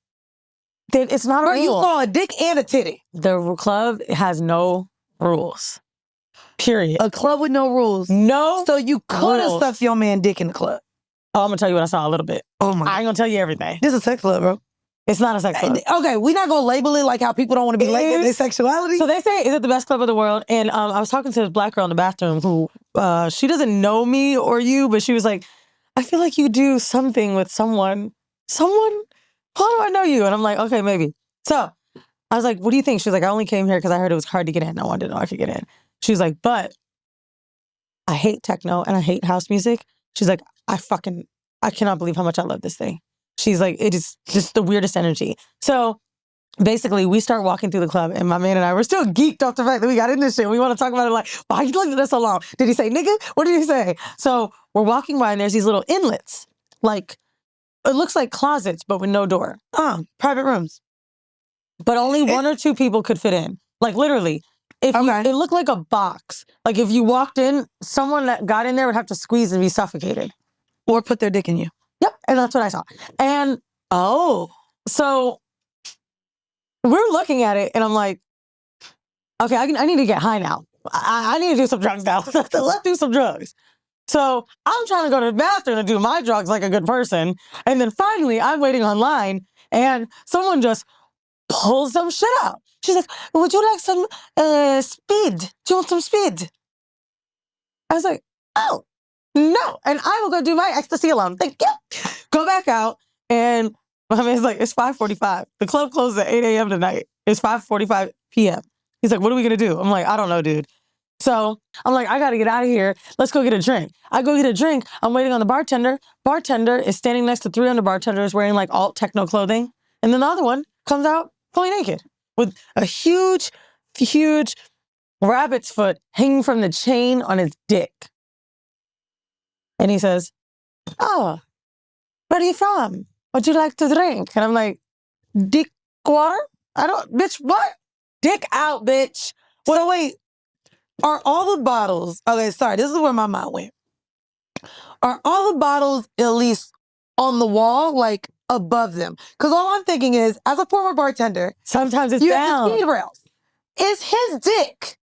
It's not a rule. You saw a dick and a titty. The club has no rules. Period. A club with no rules. No. So you could have stuffed your man dick in the club. Oh, I'm going to tell you what I saw a little bit. Oh my. I ain't going to tell you everything. This is a sex club, bro. It's not a sex club. Okay, we're not going to label it like how people don't want to be labeled their sexuality. So they say, is it the best club of the world? And I was talking to this black girl in the bathroom who, she doesn't know me or you, but she was like, I feel like you do something with someone. Someone? How do I know you? And I'm like, okay, maybe. So I was like, what do you think? She was like, I only came here because I heard it was hard to get in. I wanted to know if I could get in. She was like, but I hate techno and I hate house music. She's like, I cannot believe how much I love this thing. She's like, it is just the weirdest energy. So basically, we start walking through the club, and my man and I were still geeked off the fact that we got in this shit. We want to talk about it like, why you looked at us so long? Did he say nigga? What did he say? So we're walking by, and there's these little inlets. Like, it looks like closets, but with no door. Private rooms. But only one or two people could fit in. Like, literally. It looked like a box. Like, if you walked in, someone that got in there would have to squeeze and be suffocated. Or put their dick in you. Yep, and that's what I saw. And, so we're looking at it, and I'm like, okay, I need to get high now. I need to do some drugs now. Let's do some drugs. So I'm trying to go to the bathroom and do my drugs like a good person. And then finally, I'm waiting online, and someone just pulls some shit out. She's like, would you like some speed? Do you want some speed? I was like, oh, no. And I will go do my ecstasy alone. Thank you. Go back out. And my man's like, it's 5:45. The club closes at 8 a.m. tonight. It's 5:45 p.m. He's like, what are we going to do? I'm like, I don't know, dude. So I'm like, I got to get out of here. Let's go get a drink. I go get a drink. I'm waiting on the bartender. Bartender is standing next to 3 other bartenders wearing like alt techno clothing. And then the other one comes out fully naked with a huge, huge rabbit's foot hanging from the chain on his dick. And he says, oh, where are you from? What'd you like to drink? And I'm like, dick water? Bitch, what? Dick out, bitch. So wait, are all the bottles, okay, sorry, this is where my mind went. Are all the bottles at least on the wall, like above them? Because all I'm thinking is, as a former bartender, sometimes it's you down. have the speed rails. Is his dick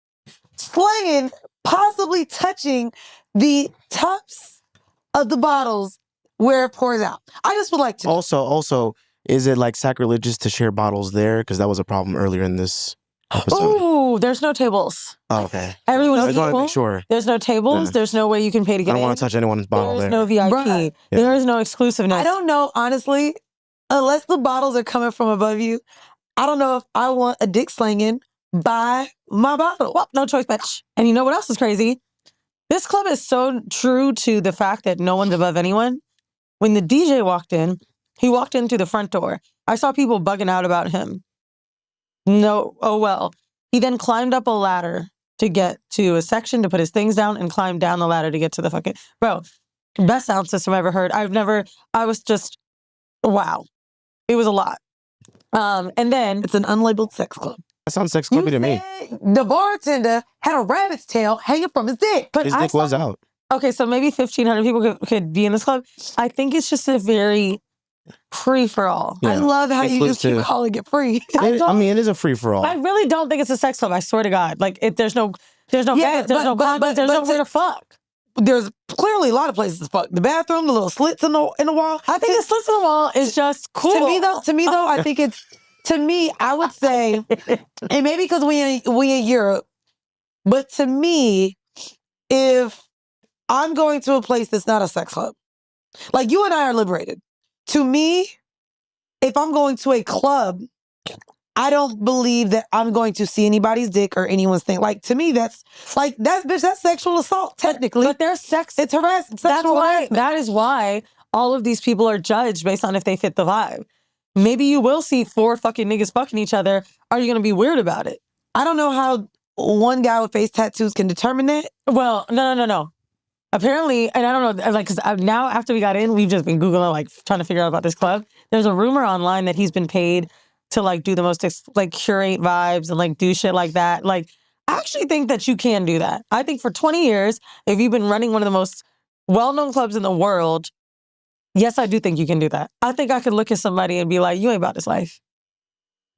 slanging, possibly touching the tops of the bottles where it pours out? I just would like to know. Also, is it like sacrilegious to share bottles there? Because that was a problem earlier in this episode. Oh, there's no tables. Oh, okay. Everyone's I just want to equal. make sure. There's no tables. Yeah. There's no way you can pay to get in. I don't want to touch anyone's bottle There's there. no VIP. Bruh. There is no exclusiveness. I don't know, honestly, unless the bottles are coming from above you, I don't know if I want a dick slinging by my bottle. Well, no choice, bitch. And you know what else is crazy? This club is so true to the fact that no one's above anyone. When the DJ walked in, he walked in through the front door. I saw people bugging out about him. No, oh well. He then climbed up a ladder to get to a section to put his things down and climbed down the ladder to get to the fucking... Bro, best sound system I've ever heard. I was just, wow. It was a lot. And then... It's an unlabeled sex club. That sounds sex clubby to me. The bartender had a rabbit's tail hanging from his dick. But His dick was out. Okay, so maybe 1,500 people could be in this club. I think it's just a very free-for-all. I love how you just keep Inclusive. calling it free. I mean, it is a free-for-all. I really don't think it's a sex club. I swear to God. Like, there's no Yeah, bed, there's no condoms, there's nowhere to fuck. There's clearly a lot of places to fuck. The bathroom, the little slits in the wall. I think the slits in the wall is just cool. To me though, I think it's, to me, I would say, and maybe because we in Europe, but to me, if I'm going to a place that's not a sex club, like you and I are liberated. To me, if I'm going to a club, I don't believe that I'm going to see anybody's dick or anyone's thing. Like, to me, that's sexual assault, technically. But there's sex. It's harassment. Sexual harassment. That is why all of these people are judged based on if they fit the vibe. Maybe you will see 4 fucking niggas fucking each other. Are you going to be weird about it? I don't know how one guy with face tattoos can determine that. Well, no. Apparently, and I don't know, like, because now after we got in, we've just been Googling, like, trying to figure out about this club. There's a rumor online that he's been paid to, like, do the most, like, curate vibes and, like, do shit like that. Like, I actually think that you can do that. I think for 20 years, if you've been running one of the most well-known clubs in the world, yes, I do think you can do that. I think I could look at somebody and be like, you ain't about this life.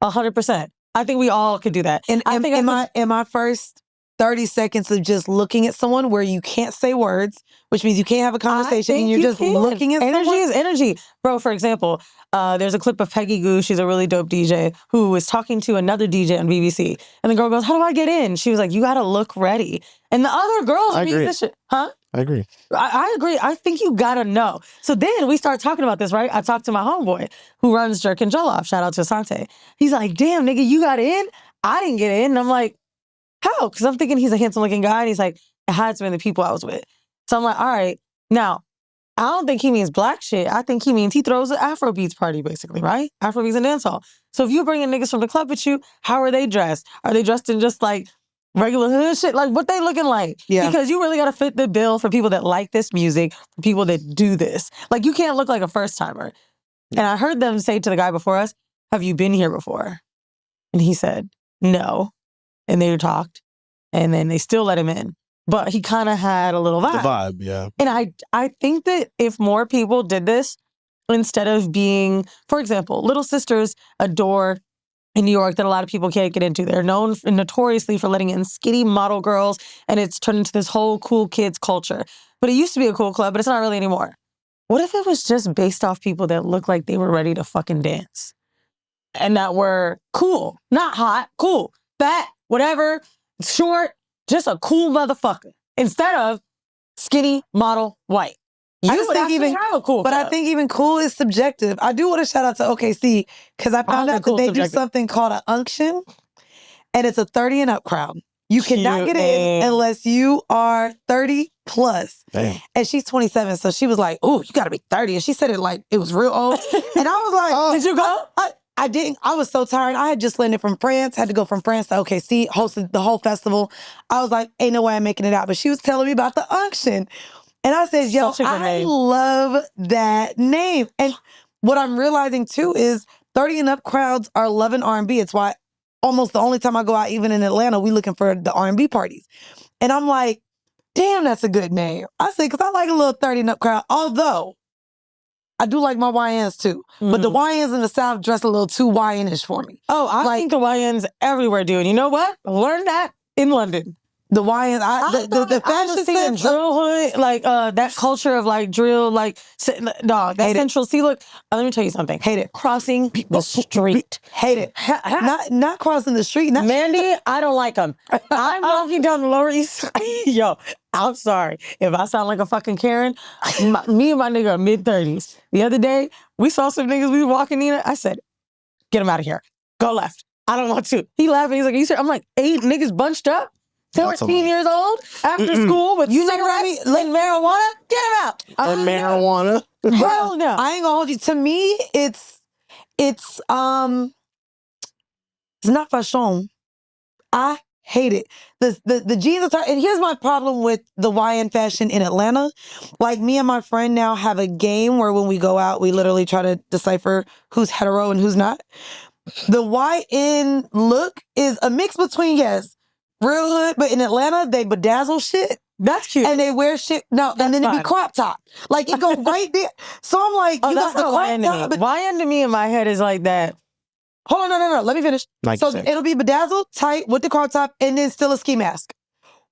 100%. I think we all could do that. And in my first 30 seconds of just looking at someone where you can't say words, which means you can't have a conversation and you're just looking at energy someone. is energy. Bro, for example, there's a clip of Peggy Goo. She's a really dope DJ who was talking to another DJ on BBC. And the girl goes, how do I get in? She was like, you got to look ready. And the other girls beat this shit. Huh? I agree. I agree. I think you got to know. So then we start talking about this, right? I talked to my homeboy who runs Jerk and Jollof. Shout out to Asante. He's like, damn, nigga, you got in? I didn't get in. And I'm like, how? Because I'm thinking he's a handsome looking guy. And he's like, it had to be the people I was with. So I'm like, all right. Now, I don't think he means black shit. I think he means he throws an Afrobeats party, basically, right? Afrobeats and dancehall. So if you're bringing niggas from the club with you, how are they dressed? Are they dressed in just like regular hood shit? Like, what they looking like? Yeah. Because you really got to fit the bill for people that like this music, for people that do this. Like, you can't look like a first timer. And I heard them say to the guy before us, have you been here before? And he said, no. And they talked, and then they still let him in. But he kind of had a little vibe. The vibe, yeah. And I think that if more people did this, instead of being, for example, Little Sisters, a door in New York that a lot of people can't get into. They're known notoriously for letting in skinny model girls, and it's turned into this whole cool kids culture. But it used to be a cool club, but it's not really anymore. What if it was just based off people that looked like they were ready to fucking dance? And that were cool, not hot, cool, fat, whatever, short, just a cool motherfucker. Instead of skinny, model, white. You would actually have a cool club. I think even cool is subjective. I do want to shout out to OKC because I found out that they do something called an unction, and it's a 30 and up crowd. You cannot get in unless you are 30 plus. Damn. And she's 27, so she was like, "Ooh, you got to be 30." And she said it like it was real old. And I was like, "Oh, did you go?" I didn't. I was so tired. I had just landed from France, had to go from France to OKC, hosted the whole festival. I was like, ain't no way I'm making it out. But she was telling me about the unction. And I said, yo, I love that name. And what I'm realizing too is 30 and up crowds are loving R&B. It's why almost the only time I go out, even in Atlanta, we looking for the R&B parties. And I'm like, damn, that's a good name. I said, because I like a little 30 and up crowd. Although, I do like my YNs too. Mm. But the YNs in the South dress a little too YN-ish for me. Oh, I think the YNs everywhere do. And you know what? I learned that in London. The YN, the fashion scene in sense. drill hood, like that culture of like drill, like dog, that Hate it. Central C look. Let me tell you something. Hate it. Crossing the street. Hate it. Not crossing the street. Not Mandii, I don't like them. I'm walking down the Lower East Side. Yo, I'm sorry if I sound like a fucking Karen. Me and my nigga are mid-30s. The other day, we saw some niggas. We were walking in. I said, "Get them out of here. Go left. I don't want to." He laughed. He's like, "You said?" I'm like, 8 niggas bunched up. 14 years old after school with cigarettes and marijuana. Get him out. And marijuana. Hell no. I ain't gonna hold you. To me, it's not fashion. I hate it. The jeans are, and here's my problem with the YN fashion in Atlanta. Like, me and my friend now have a game where when we go out, we literally try to decipher who's hetero and who's not. The YN look is a mix between, yes, real hood, but in Atlanta, they bedazzle shit. That's cute. And they wear shit. No, and then it be crop top. Like, it go right there. So I'm like, you got the crop top. But YN to me in my head is like that. Hold on, no. Let me finish. So it'll be bedazzled, tight, with the crop top, and then still a ski mask.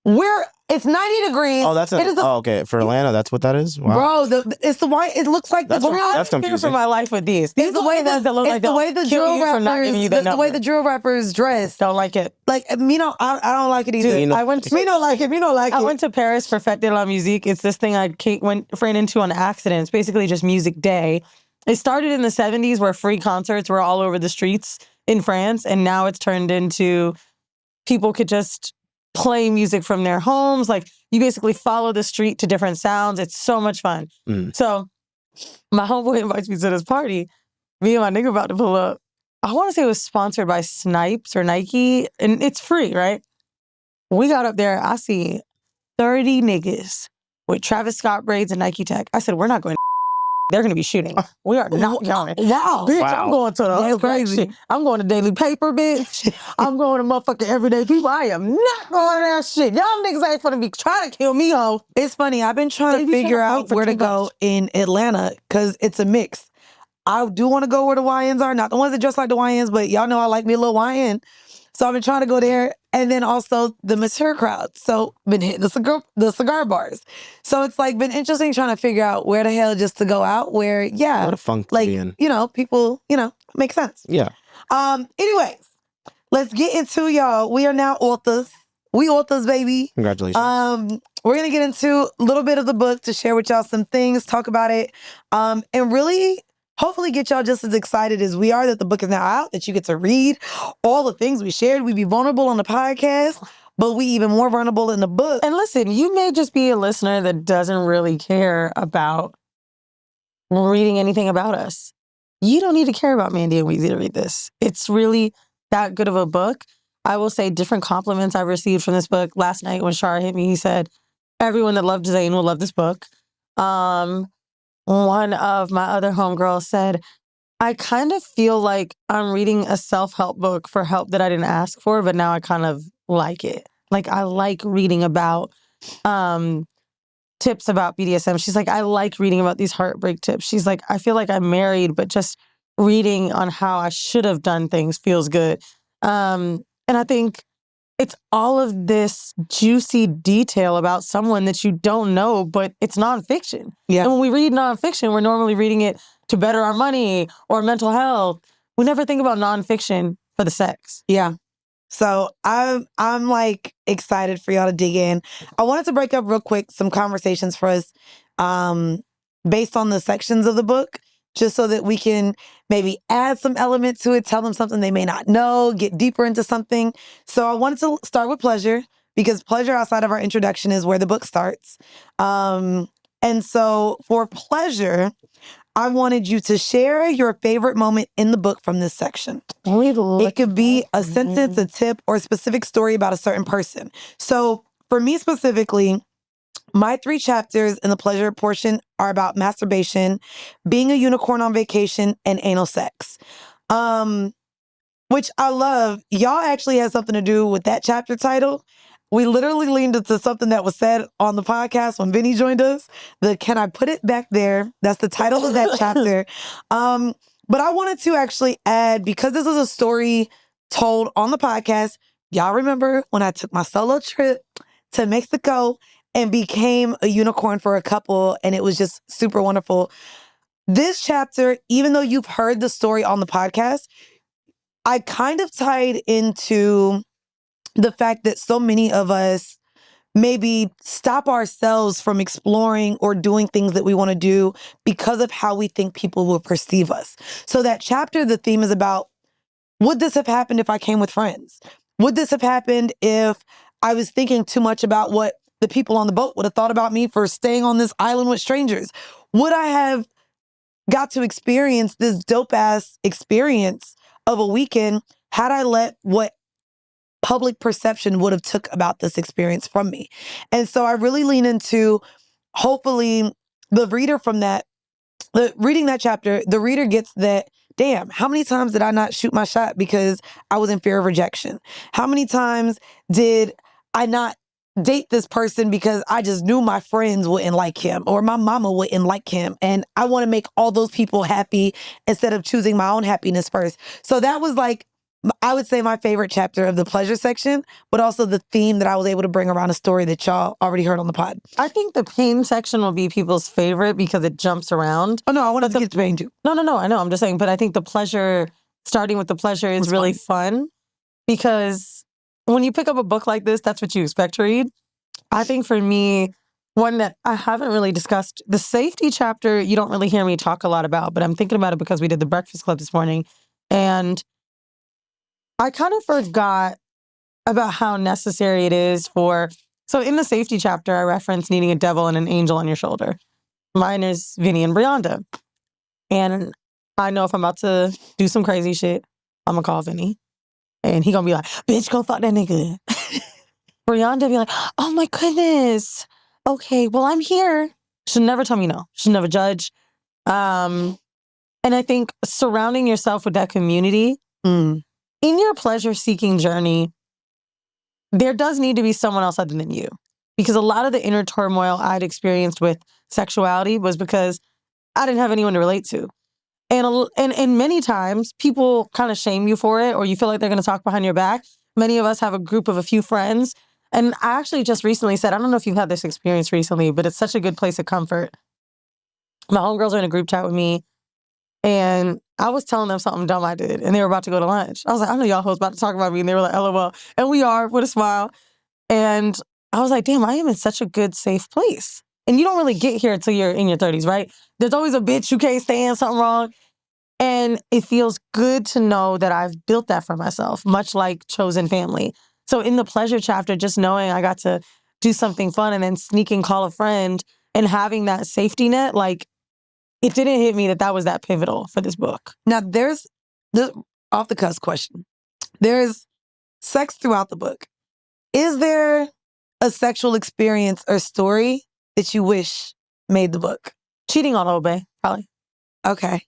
It's 90 degrees. Oh, that's okay. For Atlanta, that's what that is? Wow. Bro, it's the white. It looks like that's confusing. For my life with these. These are the way that look like the way the drill rappers, the way the drill rappers dress. Don't like it. Like, I don't like it either. Dude, I went to, me don't like it. Me don't like it. I went to Paris for Fête de la Musique. It's this thing I ran into on accident. It's basically just music day. It started in the 70s where free concerts were all over the streets in France, and now it's turned into people could just play music from their homes. Like, you basically follow the street to different sounds. It's so much fun. So my homeboy invites me to this party. Me and my nigga about to pull up. I want to say it was sponsored by Snipes or Nike, and it's free, right? We got up there. I see 30 niggas with Travis Scott braids and Nike Tech. I said, we're not going to they're going to be shooting. We are not going. Wow. Bitch, I'm going to the That's crazy. shit. I'm going to Daily Paper, bitch. I'm going to motherfucking Everyday People. I am not going to that shit. Y'all niggas ain't going to be trying to kill me, ho. It's funny. I've been trying to figure out where to go in Atlanta because it's a mix. I do want to go where the YNs are. Not the ones that dress like the YNs, but y'all know I like me a little YN. So I've been trying to go there. And then also the mature crowd. So been hitting the cigar bars. So it's like been interesting trying to figure out where the hell just to go out where, yeah. What a funk like, to be in. People, makes sense. Yeah. Anyways, let's get into y'all. We are now authors. We authors, baby. Congratulations. We're going to get into a little bit of the book to share with y'all some things, talk about it, and really hopefully get y'all just as excited as we are that the book is now out, that you get to read all the things we shared. We be vulnerable on the podcast, but we even more vulnerable in the book. And listen, you may just be a listener that doesn't really care about reading anything about us. You don't need to care about Mandii and Weezy to read this. It's really that good of a book. I will say different compliments I've received from this book. Last night when Shar hit me, he said, everyone that loved Zane will love this book. One of my other homegirls said, I kind of feel like I'm reading a self-help book for help that I didn't ask for, but now I kind of like it. Like, I like reading about tips about BDSM. She's like, I like reading about these heartbreak tips. She's like, I feel like I'm married, but just reading on how I should have done things feels good. And I think it's all of this juicy detail about someone that you don't know, but it's nonfiction. Yeah. And when we read nonfiction, we're normally reading it to better our money or mental health. We never think about nonfiction for the sex. Yeah. So I'm like excited for y'all to dig in. I wanted to break up real quick some conversations for us based on the sections of the book, just so that we can maybe add some element to it, tell them something they may not know, get deeper into something. So I wanted to start with pleasure, because pleasure outside of our introduction is where the book starts. And so for pleasure, I wanted you to share your favorite moment in the book from this section. It could be a sentence, a tip, or a specific story about a certain person. So for me specifically, my 3 chapters in the pleasure portion are about masturbation, being a unicorn on vacation, and anal sex. Which I love. Y'all actually had something to do with that chapter title. We literally leaned into something that was said on the podcast when Vinny joined us. Can I put it back there? That's the title of that chapter. But I wanted to actually add, because this is a story told on the podcast. Y'all remember when I took my solo trip to Mexico and became a unicorn for a couple. And it was just super wonderful. This chapter, even though you've heard the story on the podcast, I kind of tied into the fact that so many of us maybe stop ourselves from exploring or doing things that we want to do because of how we think people will perceive us. So that chapter, the theme is about, would this have happened if I came with friends? Would this have happened if I was thinking too much about what the people on the boat would have thought about me for staying on this island with strangers? Would I have got to experience this dope ass experience of a weekend had I let what public perception would have took about this experience from me? And so I really lean into, hopefully the reader from that, reading that chapter, the reader gets that, damn, how many times did I not shoot my shot because I was in fear of rejection? How many times did I not date this person because I just knew my friends wouldn't like him or my mama wouldn't like him? And I want to make all those people happy instead of choosing my own happiness first. So that was like, I would say, my favorite chapter of the pleasure section, but also the theme that I was able to bring around a story that y'all already heard on the pod. I think the pain section will be people's favorite because it jumps around. Oh, no, I wanted to get to pain too. No, I know. I'm just saying. But I think the pleasure, starting with the pleasure is really fun because when you pick up a book like this, that's what you expect to read. I think for me, one that I haven't really discussed, the safety chapter, you don't really hear me talk a lot about, but I'm thinking about it because we did the Breakfast Club this morning. And I kind of forgot about how necessary it is for... So in the safety chapter, I reference needing a devil and an angel on your shoulder. Mine is Vinny and Brianda. And I know if I'm about to do some crazy shit, I'm going to call Vinny. And he going to be like, bitch, go fuck that nigga. Brianda be like, oh my goodness. Okay, well, I'm here. She'll never tell me no. She'll never judge. And I think surrounding yourself with that community, in your pleasure-seeking journey, there does need to be someone else other than you. Because a lot of the inner turmoil I'd experienced with sexuality was because I didn't have anyone to relate to. And many times, people kind of shame you for it, or you feel like they're going to talk behind your back. Many of us have a group of a few friends. And I actually just recently said, I don't know if you've had this experience recently, but it's such a good place of comfort. My homegirls are in a group chat with me, and I was telling them something dumb I did, and they were about to go to lunch. I was like, I know y'all hoes about to talk about me, and they were like, LOL. And we are, with a smile. And I was like, damn, I am in such a good, safe place. And you don't really get here until you're in your 30s, right? There's always a bitch who can't stand something wrong. And it feels good to know that I've built that for myself, much like chosen family. So in the pleasure chapter, just knowing I got to do something fun and then sneak and call a friend and having that safety net, like, it didn't hit me that that was that pivotal for this book. Now, there's the off the cuff question. There's sex throughout the book. Is there a sexual experience or story that you wish made the book? Cheating on Obey, probably. Okay.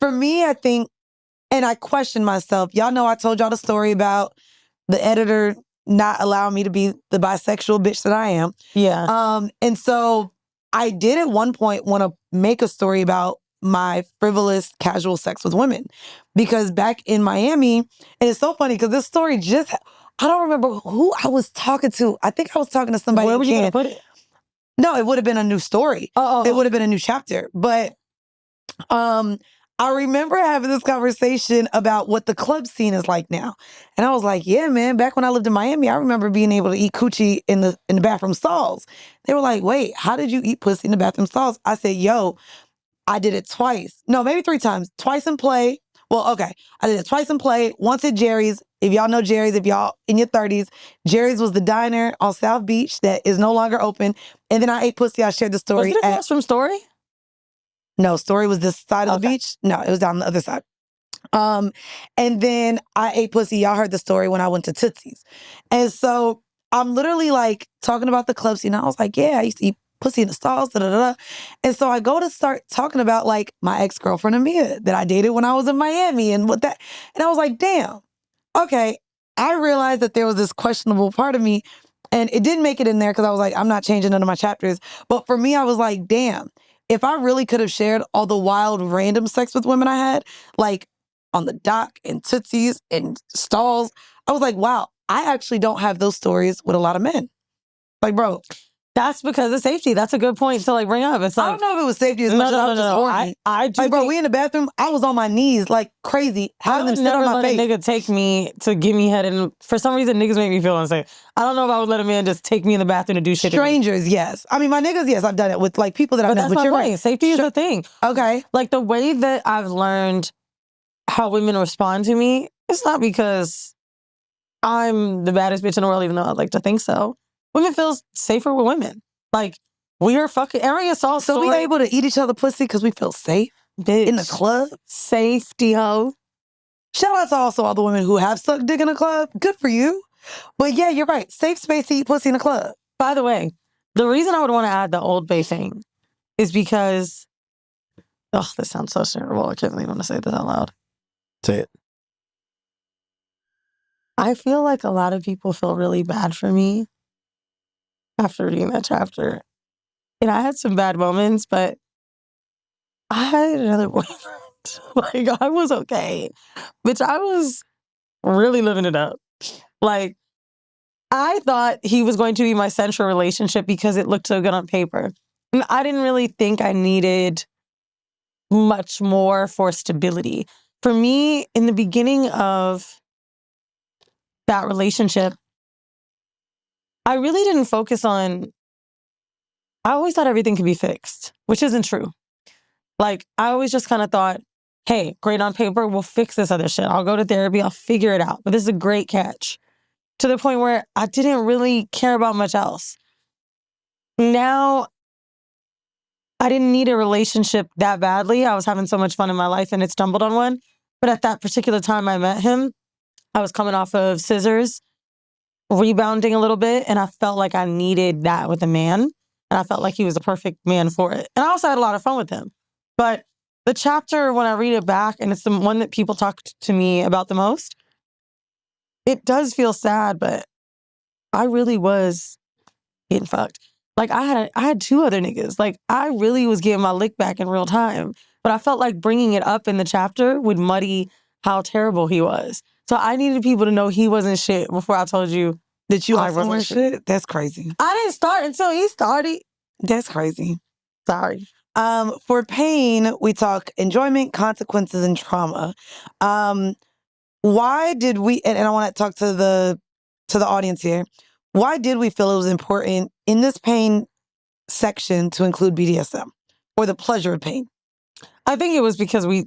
For me, I think, and I question myself. Y'all know I told y'all the story about the editor not allowing me to be the bisexual bitch that I am. Yeah. And so I did at one point want to make a story about my frivolous casual sex with women, because back in Miami, and it's so funny because this story I don't remember who I was talking to. I think I was talking to somebody. Where were you going to put it? No, it would have been a new story. It would have been a new chapter. But I remember having this conversation about what the club scene is like now. And I was like, yeah, man, back when I lived in Miami, I remember being able to eat coochie in the bathroom stalls. They were like, wait, how did you eat pussy in the bathroom stalls? I said, yo, I did it twice. No, maybe 3 times. Twice in Play. Well, okay. I did it twice in Play. Once at Jerry's. If y'all know Jerry's, if y'all in your 30s, Jerry's was the diner on South Beach that is no longer open. And then I ate pussy. I shared the story. Was it across from Story? No, Story was this side of the beach. No, it was down the other side. And then I ate pussy. Y'all heard the story when I went to Tootsie's. And so I'm literally like talking about the club scene. I was like, yeah, I used to eat pussy in the stalls, da da da. And so I go to start talking about like my ex-girlfriend Amia that I dated when I was in Miami and what that. And I was like, damn, okay. I realized that there was this questionable part of me, and it didn't make it in there because I was like, I'm not changing none of my chapters. But for me, I was like, damn, if I really could have shared all the wild, random sex with women I had, like on the dock and Tootsie's and stalls, I was like, wow, I actually don't have those stories with a lot of men. Like, bro, That's because of safety. That's a good point to like bring up. It's I like, don't know if it was safety as much as I was just horny. I do Like, bro, think- we in the bathroom. I was on my knees like crazy, I having them would sit on never my let face. a nigga take me to give me head, and for some reason, niggas make me feel unsafe. I don't know if I would let a man just take me in the bathroom to do shit. Strangers, yes. I mean, my niggas, yes, I've done it with like people that I've But met. that's But my you're point. right. Safety is a thing. Okay. Like the way that I've learned how women respond to me, it's not because I'm the baddest bitch in the world, even though I'd like to think so. Women feel safer with women. Like, we are fucking area assault. So we able to eat each other pussy because we feel safe bitch. in the club. Safety, ho. Shout out to also all the women who have sucked dick in a club. Good for you. But yeah, you're right. Safe space to eat pussy in the club. By the way, the reason I would want to add the Old Bay thing is because, oh, this sounds so terrible. I can't believe I'm going to say this out loud. Say it. I feel like a lot of people feel really bad for me after reading that chapter. And I had some bad moments, but I had another boyfriend. Like, I was okay. Bitch, I was really living it up. Like, I thought he was going to be my central relationship because it looked so good on paper. And I didn't really think I needed much more for stability. For me, in the beginning of that relationship, I really didn't focus on, I always thought everything could be fixed, which isn't true. Like, I always just kind of thought, hey, great on paper, we'll fix this other shit. I'll go to therapy, I'll figure it out. But this is a great catch. To the point where I didn't really care about much else. Now, I didn't need a relationship that badly. I was having so much fun in my life and it stumbled on one. But at that particular time I met him, I was coming off of scissors, rebounding a little bit, and I felt like I needed that with a man. And I felt like he was the perfect man for it. And I also had a lot of fun with him. But the chapter, when I read it back, and it's the one that people talk to me about the most, it does feel sad, but I really was getting fucked. Like, I had two other niggas. Like, I really was getting my lick back in real time. But I felt like bringing it up in the chapter would muddy how terrible he was. So I needed people to know he wasn't shit before I told you That you I also wasn't weren't shit? That's crazy. I didn't start until he started. That's crazy. Sorry. For pain, we talk enjoyment, consequences, and trauma. Why did we, and I want to talk to the audience here, why did we feel it was important in this pain section to include BDSM or the pleasure of pain? I think it was because we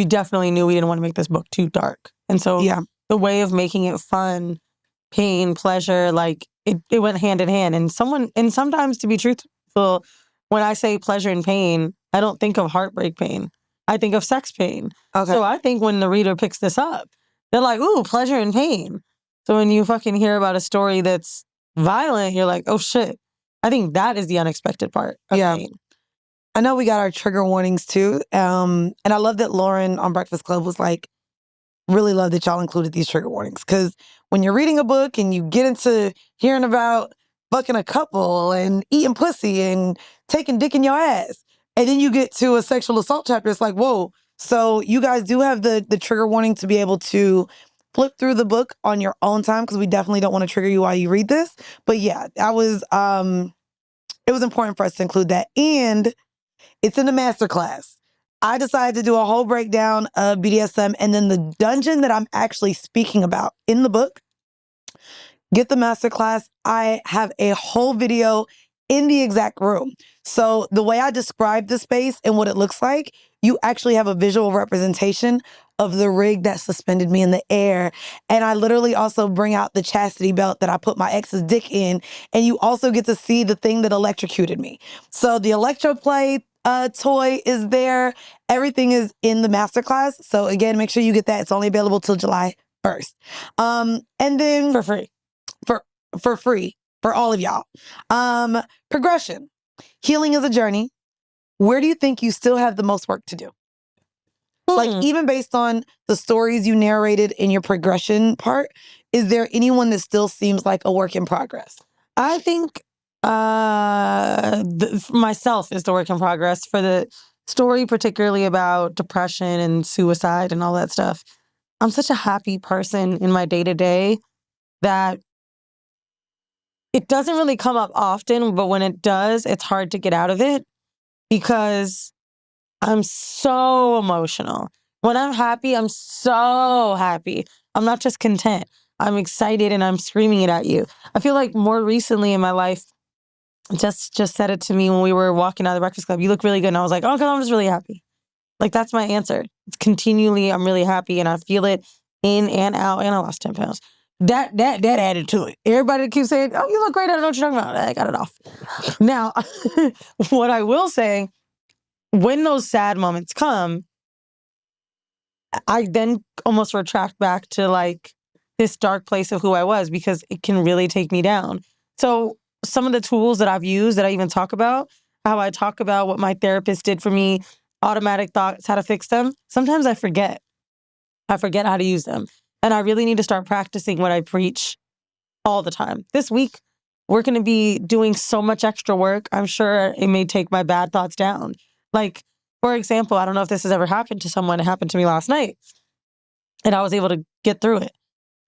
definitely knew we didn't want to make this book too dark. And so Yeah. the way of making it fun, pain, pleasure, like it went hand in hand. And sometimes, to be truthful, when I say pleasure and pain, I don't think of heartbreak pain. I think of sex pain. Okay. So I think when the reader picks this up, they're like, ooh, pleasure and pain. So when you fucking hear about a story that's violent, you're like, oh shit. I think that is the unexpected part of pain. I know we got our trigger warnings too. And I love that Lauren on Breakfast Club was like, really love that y'all included these trigger warnings. Because when you're reading a book and you get into hearing about fucking a couple and eating pussy and taking dick in your ass, and then you get to a sexual assault chapter, it's like, whoa. So you guys do have the trigger warning to be able to flip through the book on your own time, because we definitely don't want to trigger you while you read this. But yeah, that was it was important for us to include that. And it's in the masterclass. I decided to do a whole breakdown of BDSM, and then the dungeon that I'm actually speaking about in the book, get the masterclass. I have a whole video in the exact room. So the way I describe the space and what it looks like, you actually have a visual representation of the rig that suspended me in the air. And I literally also bring out the chastity belt that I put my ex's dick in. And you also get to see the thing that electrocuted me. So the electroplay toy is there. Everything is in the masterclass. So again, make sure you get that. It's only available till July 1st. And then For free. For free for all of y'all. Progression. Healing is a journey. Where do you think you still have the most work to do? Like, even based on the stories you narrated in your progression part, is there anyone that still seems like a work in progress? I think myself is the work in progress for the story, particularly about depression and suicide and all that stuff. I'm such a happy person in my day-to-day that it doesn't really come up often, but when it does, it's hard to get out of it because I'm so emotional. When I'm happy, I'm so happy. I'm not just content. I'm excited and I'm screaming it at you. I feel like more recently in my life, just said it to me when we were walking out of the Breakfast Club. You look really good. And I was like, oh, because I'm just really happy. Like, that's my answer. It's continually, I'm really happy and I feel it in and out. And I lost 10 pounds. That added to it. Everybody keeps saying, oh, you look great. I don't know what you're talking about. I got it off. Now, what I will say, when those sad moments come, I then almost retract back to like this dark place of who I was because it can really take me down. So some of the tools that I've used that I even talk about, how I talk about what my therapist did for me, automatic thoughts, how to fix them. Sometimes I forget. I forget how to use them. And I really need to start practicing what I preach all the time. This week, we're going to be doing so much extra work. I'm sure it may take my bad thoughts down. Like, for example, I don't know if this has ever happened to someone. It happened to me last night. And I was able to get through it.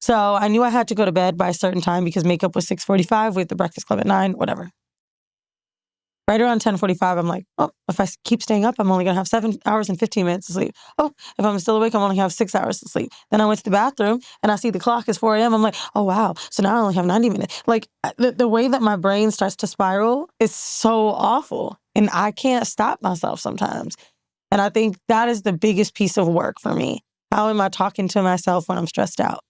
So I knew I had to go to bed by a certain time because makeup was 6:45 with the Breakfast Club at 9, whatever. Right around 10:45, I'm like, oh, if I keep staying up, I'm only going to have 7 hours and 15 minutes to sleep. Oh, if I'm still awake, I'm only going to have 6 hours to sleep. Then I went to the bathroom and I see the clock is 4 a.m. I'm like, oh, wow. So now I only have 90 minutes. Like the way that my brain starts to spiral is so awful. And I can't stop myself sometimes. And I think that is the biggest piece of work for me. How am I talking to myself when I'm stressed out?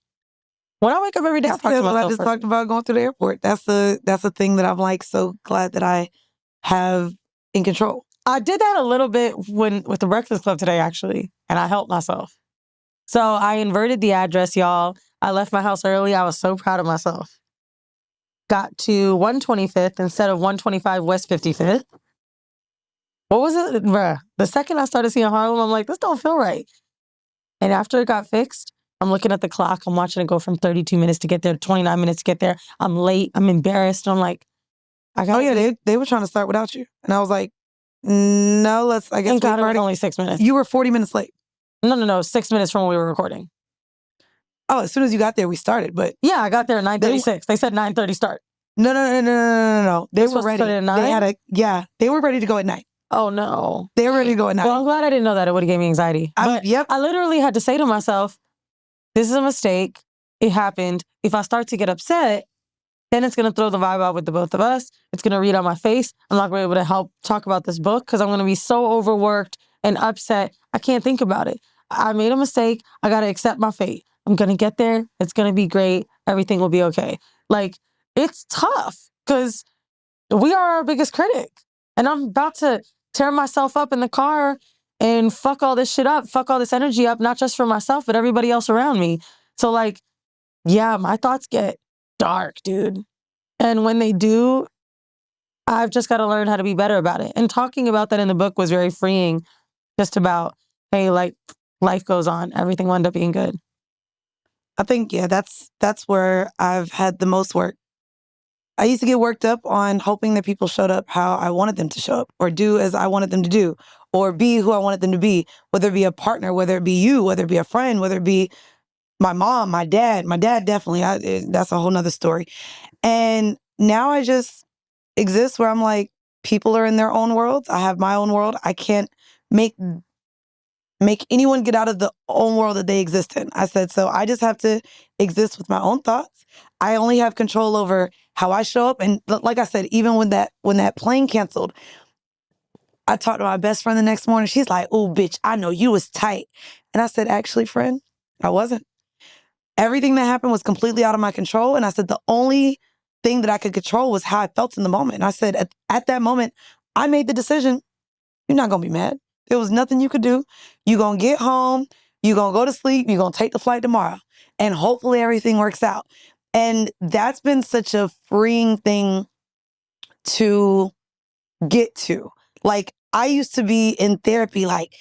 When I wake up every day, I talk to That's what I myself just first. talked about going through the airport. That's the thing that I'm like so glad that I have in control. I did that a little bit with the Breakfast Club today, actually, and I helped myself. So I inverted the address, y'all. I left my house early. I was so proud of myself. Got to 125th instead of 125 West 55th. What was it? Bruh. The second I started seeing Harlem, I'm like, this don't feel right. And after it got fixed, I'm looking at the clock. I'm watching it go from 32 minutes to get there, 29 minutes to get there. I'm late. I'm embarrassed. I'm like, I got. Oh yeah, they were trying to start without you, and I was like, no, let's. I guess Thank God it was already. only 6 minutes. You were 40 minutes late. No. 6 minutes from when we were recording. Oh, as soon as you got there, we started. But Yeah, I got there at 9:36. They said 9:30 start. no. They were supposed to ready. start at 9? They were ready to go at 9. Oh no. They were ready to go at 9. Well, I'm glad I didn't know that. It would have gave me anxiety. But Yep. I literally had to say to myself, this is a mistake. It happened. If I start to get upset, then it's going to throw the vibe out with the both of us. It's going to read on my face. I'm not going to be able to help talk about this book because I'm going to be so overworked and upset. I can't think about it. I made a mistake. I got to accept my fate. I'm going to get there. It's going to be great. Everything will be okay. Like, it's tough because we are our biggest critic. And I'm about to tear myself up in the car and fuck all this shit up, fuck all this energy up, not just for myself, but everybody else around me. So like, yeah, my thoughts get dark, dude. And when they do, I've just got to learn how to be better about it. And talking about that in the book was very freeing, just about, hey, like, life goes on. Everything will end up being good. I think, yeah, that's where I've had the most work. I used to get worked up on hoping that people showed up how I wanted them to show up or do as I wanted them to do or be who I wanted them to be, whether it be a partner, whether it be you, whether it be a friend, whether it be my mom, my dad. My dad definitely, that's a whole nother story. And now I just exist where I'm like, people are in their own worlds. I have my own world. I can't make anyone get out of the own world that they exist in. I said, so I just have to exist with my own thoughts. I only have control over how I show up. And like I said, even when that plane canceled, I talked to my best friend the next morning. She's like, oh, bitch, I know you was tight. And I said, actually, friend, I wasn't. Everything that happened was completely out of my control. And I said, the only thing that I could control was how I felt in the moment. And I said, at that moment, I made the decision, you're not going to be mad. There was nothing you could do. You're going to get home. You're going to go to sleep. You're going to take the flight tomorrow. And hopefully everything works out. And that's been such a freeing thing to get to. Like, I used to be in therapy like,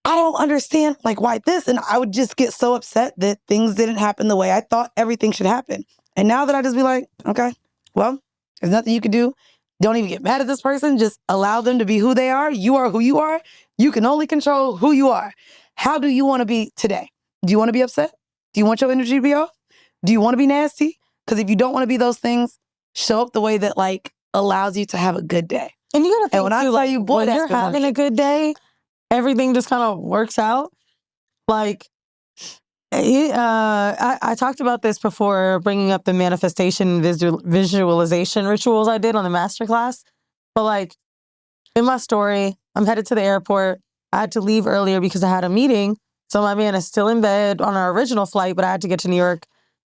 I don't understand, like, why this? And I would just get so upset that things didn't happen the way I thought everything should happen. And now that I just be like, okay, well, there's nothing you can do. Don't even get mad at this person. Just allow them to be who they are. You are who you are. You can only control who you are. How do you want to be today? Do you want to be upset? Do you want your energy to be off? Do you want to be nasty? Because if you don't want to be those things, show up the way that like allows you to have a good day. And you gotta think And when I too, tell like, you, boy, when that's you're good having money. a good day, everything just kind of works out. Like, I talked about this before, bringing up the manifestation visualization rituals I did on the masterclass. But like, in my story, I'm headed to the airport. I had to leave earlier because I had a meeting. So my man is still in bed on our original flight, but I had to get to New York,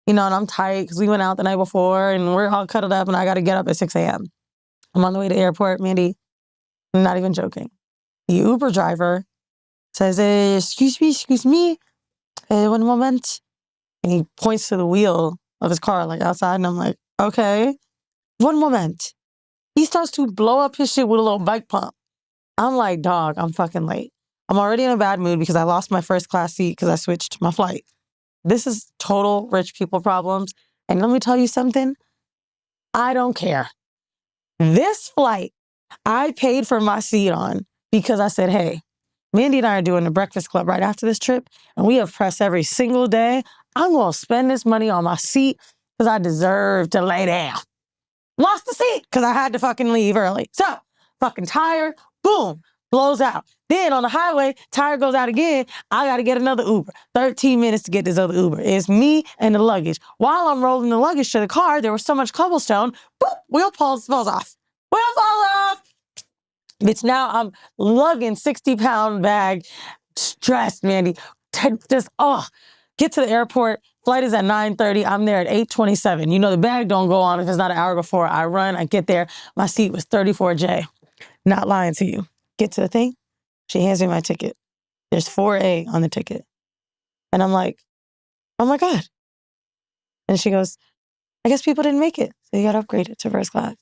and I'm tight because we went out the night before and we're all cuddled up and I got to get up at 6 a.m. I'm on the way to the airport, Mandii. I'm not even joking. The Uber driver says, excuse me, one moment. And he points to the wheel of his car, like outside. And I'm like, okay, one moment. He starts to blow up his shit with a little bike pump. I'm like, dog, I'm fucking late. I'm already in a bad mood because I lost my first class seat because I switched my flight. This is total rich people problems. And let me tell you something. I don't care. This flight, I paid for my seat on because I said, hey, Mandii and I are doing the Breakfast Club right after this trip, and we have press every single day. I'm going to spend this money on my seat because I deserve to lay down. Lost the seat because I had to fucking leave early. So, fucking tire, boom, blows out. Then on the highway, tire goes out again. I got to get another Uber. 13 minutes to get this other Uber. It's me and the luggage. While I'm rolling the luggage to the car, there was so much cobblestone, boop, wheel falls off. Wheel falls off. Bitch, now I'm lugging 60-pound bag, stressed, Mandii. Just, get to the airport. Flight is at 9:30. I'm there at 8:27. The bag don't go on if it's not an hour before. I run, I get there. My seat was 34J. Not lying to you. Get to the thing. She hands me my ticket. There's 4A on the ticket. And I'm like, oh my God. And she goes, I guess people didn't make it. So you got to upgrade it to first class.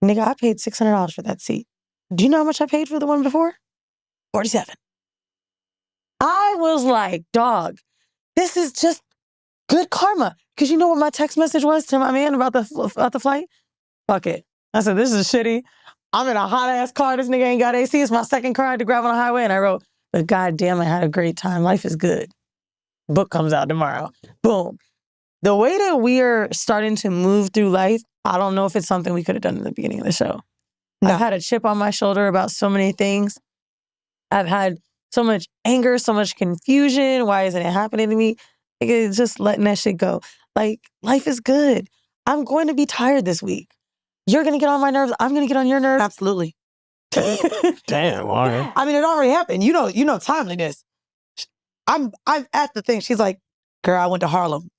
Nigga, I paid $600 for that seat. Do you know how much I paid for the one before? 47. I was like, dog, this is just good karma. Because you know what my text message was to my man about the flight? Fuck it. I said, this is shitty. I'm in a hot-ass car. This nigga ain't got AC. It's my second car I had to grab on the highway. And I wrote, but goddamn, I had a great time. Life is good. Book comes out tomorrow. Boom. The way that we are starting to move through life, I don't know if it's something we could have done in the beginning of the show. No. I've had a chip on my shoulder about so many things. I've had so much anger, so much confusion. Why isn't it happening to me? It's just letting that shit go. Like, life is good. I'm going to be tired this week. You're going to get on my nerves. I'm going to get on your nerves. Absolutely. Damn, all right. I mean, it already happened. You know timeliness. I'm at the thing. She's like, girl, I went to Harlem.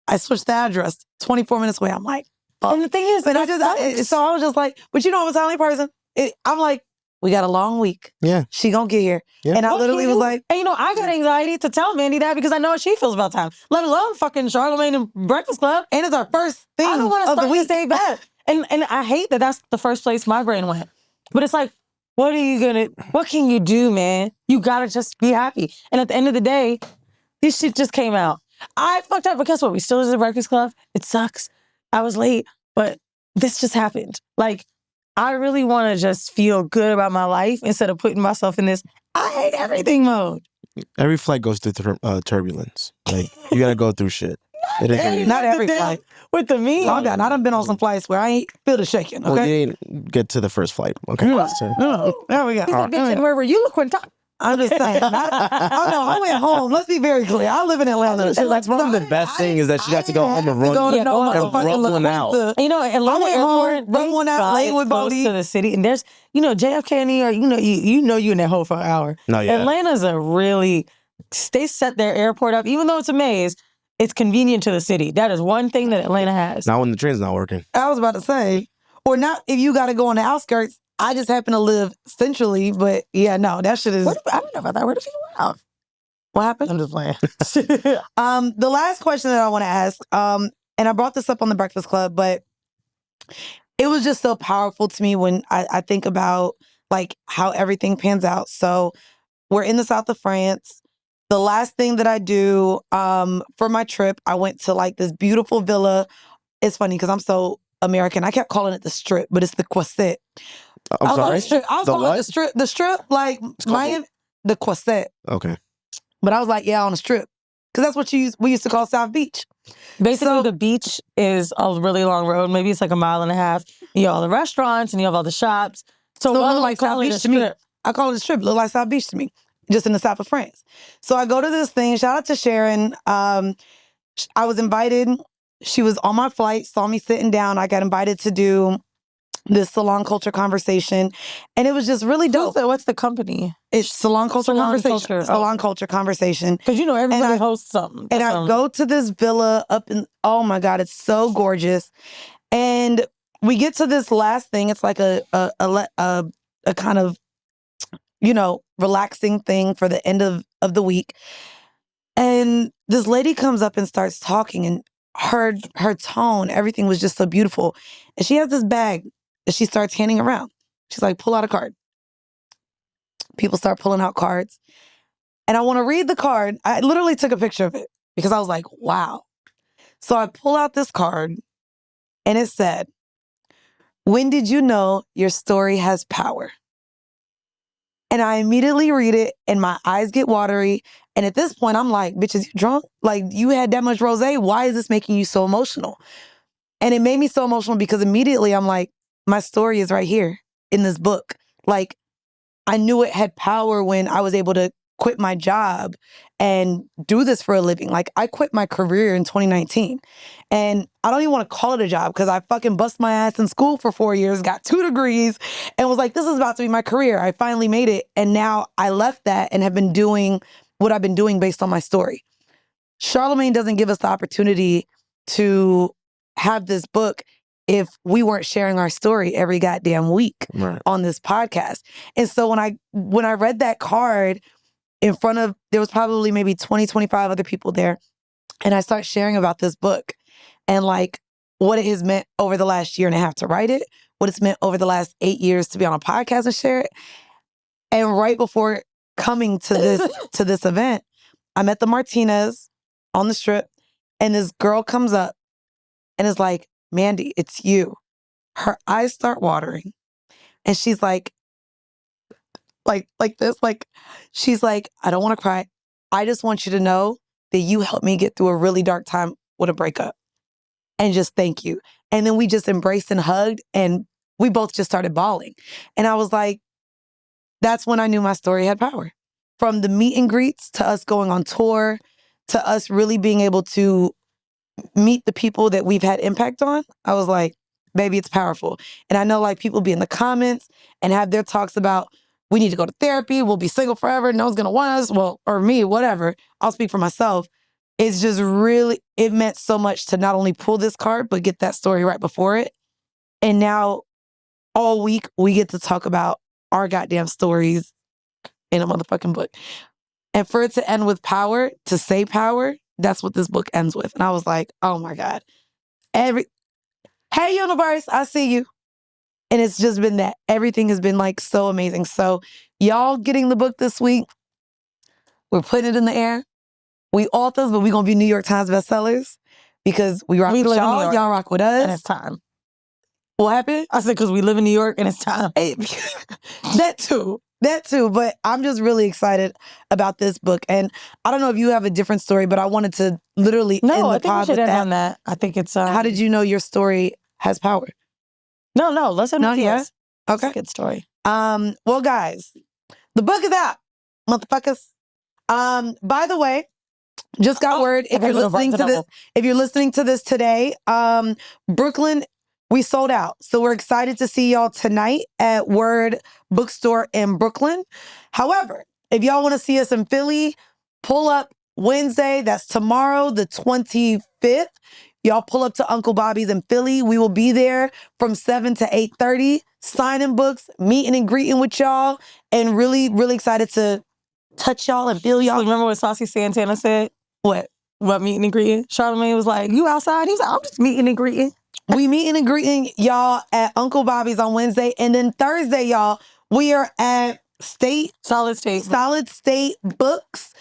I switched the address 24 minutes away. I'm like, and the thing is, so I was just like, but you know, I'm a silent person. I'm like, we got a long week. Yeah. She gonna get here. Yeah. And I literally was like, and I got anxiety to tell Mandii that because I know how she feels about time, let alone fucking Charlemagne and Breakfast Club. and it's our first thing I don't want to of the start week. this day bad. And I hate that that's the first place my brain went. But it's like, what can you do, man? You gotta just be happy. And at the end of the day, this shit just came out. I fucked up, but guess what? We still did the Breakfast Club. It sucks. I was late, but this just happened. Like, I really want to just feel good about my life instead of putting myself in this I hate everything mode. Every flight goes through turbulence. Like, you gotta go through shit. Not every flight. With the me. Calm down. I done been on some flights where I ain't feel the shaking. Okay. Well, you didn't get to the first flight. Okay. No, there we go. Bitch, where were you? Look when I'm just saying. I went home. Let's be very clear. I live in Atlanta. That's one of the best thing is that she got to go home and run one out. Atlanta Airport, run one out, late with Bodie to the city, and there's JFK in New York. You in that hole for an hour. No, yeah. Atlanta's they set their airport up, even though it's a maze. It's convenient to the city. That is one thing that Atlanta has. Not when the train's not working. I was about to say, or not if you got to go on the outskirts. I just happen to live centrally, but yeah, no, that shit is. I don't know about that. Where do people live? What happened? I'm just playing. The last question that I want to ask, and I brought this up on the Breakfast Club, but it was just so powerful to me when I think about like how everything pans out. So we're in the south of France. The last thing that I do for my trip, I went to like this beautiful villa. It's funny because I'm so American. I kept calling it the Strip, but it's the Questet. I'm sorry? I was calling it the strip, like Miami, the Questet. Okay. But I was like, yeah, on the Strip. because that's what we used to call South Beach. Basically, So- the beach is a really long road. Maybe it's like a mile and a half. You have all the restaurants and you have all the shops. So it why looked don't like we call South it a Beach to me. strip? I call it a strip. It looked like South Beach to me, just in the south of France. So I go to this thing. Shout out to Sharon. I was invited. She was on my flight, saw me sitting down. I got invited to do this salon culture conversation, and it was just really dope. What's the company? It's salon culture Salon conversation. Culture. Salon culture conversation. Because everybody I- hosts something. And I go to this villa up in, oh my God, it's so gorgeous. And we get to this last thing. It's like a kind of, relaxing thing for the end of the week. And this lady comes up and starts talking, and her tone, everything was just so beautiful. And she has this bag that she starts handing around. She's like, pull out a card. People start pulling out cards. And I want to read the card. I literally took a picture of it because I was like, wow. So I pull out this card and it said, when did you know your story has power? And I immediately read it and my eyes get watery. And at this point, I'm like, bitch, is you drunk? Like, you had that much rosé? Why is this making you so emotional? And it made me so emotional because immediately I'm like, my story is right here in this book. Like, I knew it had power when I was able to quit my job and do this for a living. Like, I quit my career in 2019. And I don't even want to call it a job because I fucking bust my ass in school for 4 years, got 2 degrees, and was like, this is about to be my career. I finally made it. And now I left that and have been doing what I've been doing based on my story. Charlamagne doesn't give us the opportunity to have this book if we weren't sharing our story every goddamn week on this podcast. And so when I read that card in front of, there was probably maybe 20, 25 other people there, and I start sharing about this book and like what it has meant over the last year and a half to write it, what it's meant over the last 8 years to be on a podcast and share it. And right before coming to this event, I'm at the Martinez on the Strip, and this girl comes up and is like, Mandii, it's you. Her eyes start watering. And she's like this, like, she's like, I don't want to cry. I just want you to know that you helped me get through a really dark time with a breakup. And just thank you. And then we just embraced and hugged, and we both just started bawling. And I was like, that's when I knew my story had power. From the meet and greets to us going on tour, to us really being able to meet the people that we've had impact on, I was like, baby, it's powerful. And I know like people be in the comments and have their talks about, we need to go to therapy, we'll be single forever, no one's gonna want us, well, or me, whatever. I'll speak for myself. It's just really, it meant so much to not only pull this card, but get that story right before it. And now all week we get to talk about our goddamn stories in a motherfucking book. And for it to end with power, to say power, that's what this book ends with. And I was like, oh my God. Hey universe, I see you. And it's just been that. Everything has been like so amazing. So y'all getting the book this week, we're putting it in the air. We authors, but we're going to be New York Times bestsellers because we rock with live in New y'all. York. Y'all rock with us. And it's time. What happened? I said, because we live in New York and it's time. Hey, that too. But I'm just really excited about this book. And I don't know if you have a different story, but I wanted to literally end the I think we pod should with end that. on that. I think it's... How did you know your story has power? No, let's end with yours. Okay. It's a good story. Well, guys, the book is out, motherfuckers. By the way, just got word, if you're listening to this today, Brooklyn, we sold out. So we're excited to see y'all tonight at Word Bookstore in Brooklyn. However, if y'all want to see us in Philly, pull up Wednesday. That's tomorrow, the 25th. Y'all pull up to Uncle Bobby's in Philly. We will be there from 7 to 8:30, signing books, meeting and greeting with y'all, and really, really excited to touch y'all and feel y'all. Remember what Saucy Santana said? What? About meeting and greeting? Charlemagne was like, you outside? He was like, I'm just meeting and greeting. We meeting and greeting y'all at Uncle Bobby's on Wednesday. And then Thursday, y'all, we are at Solid State Books.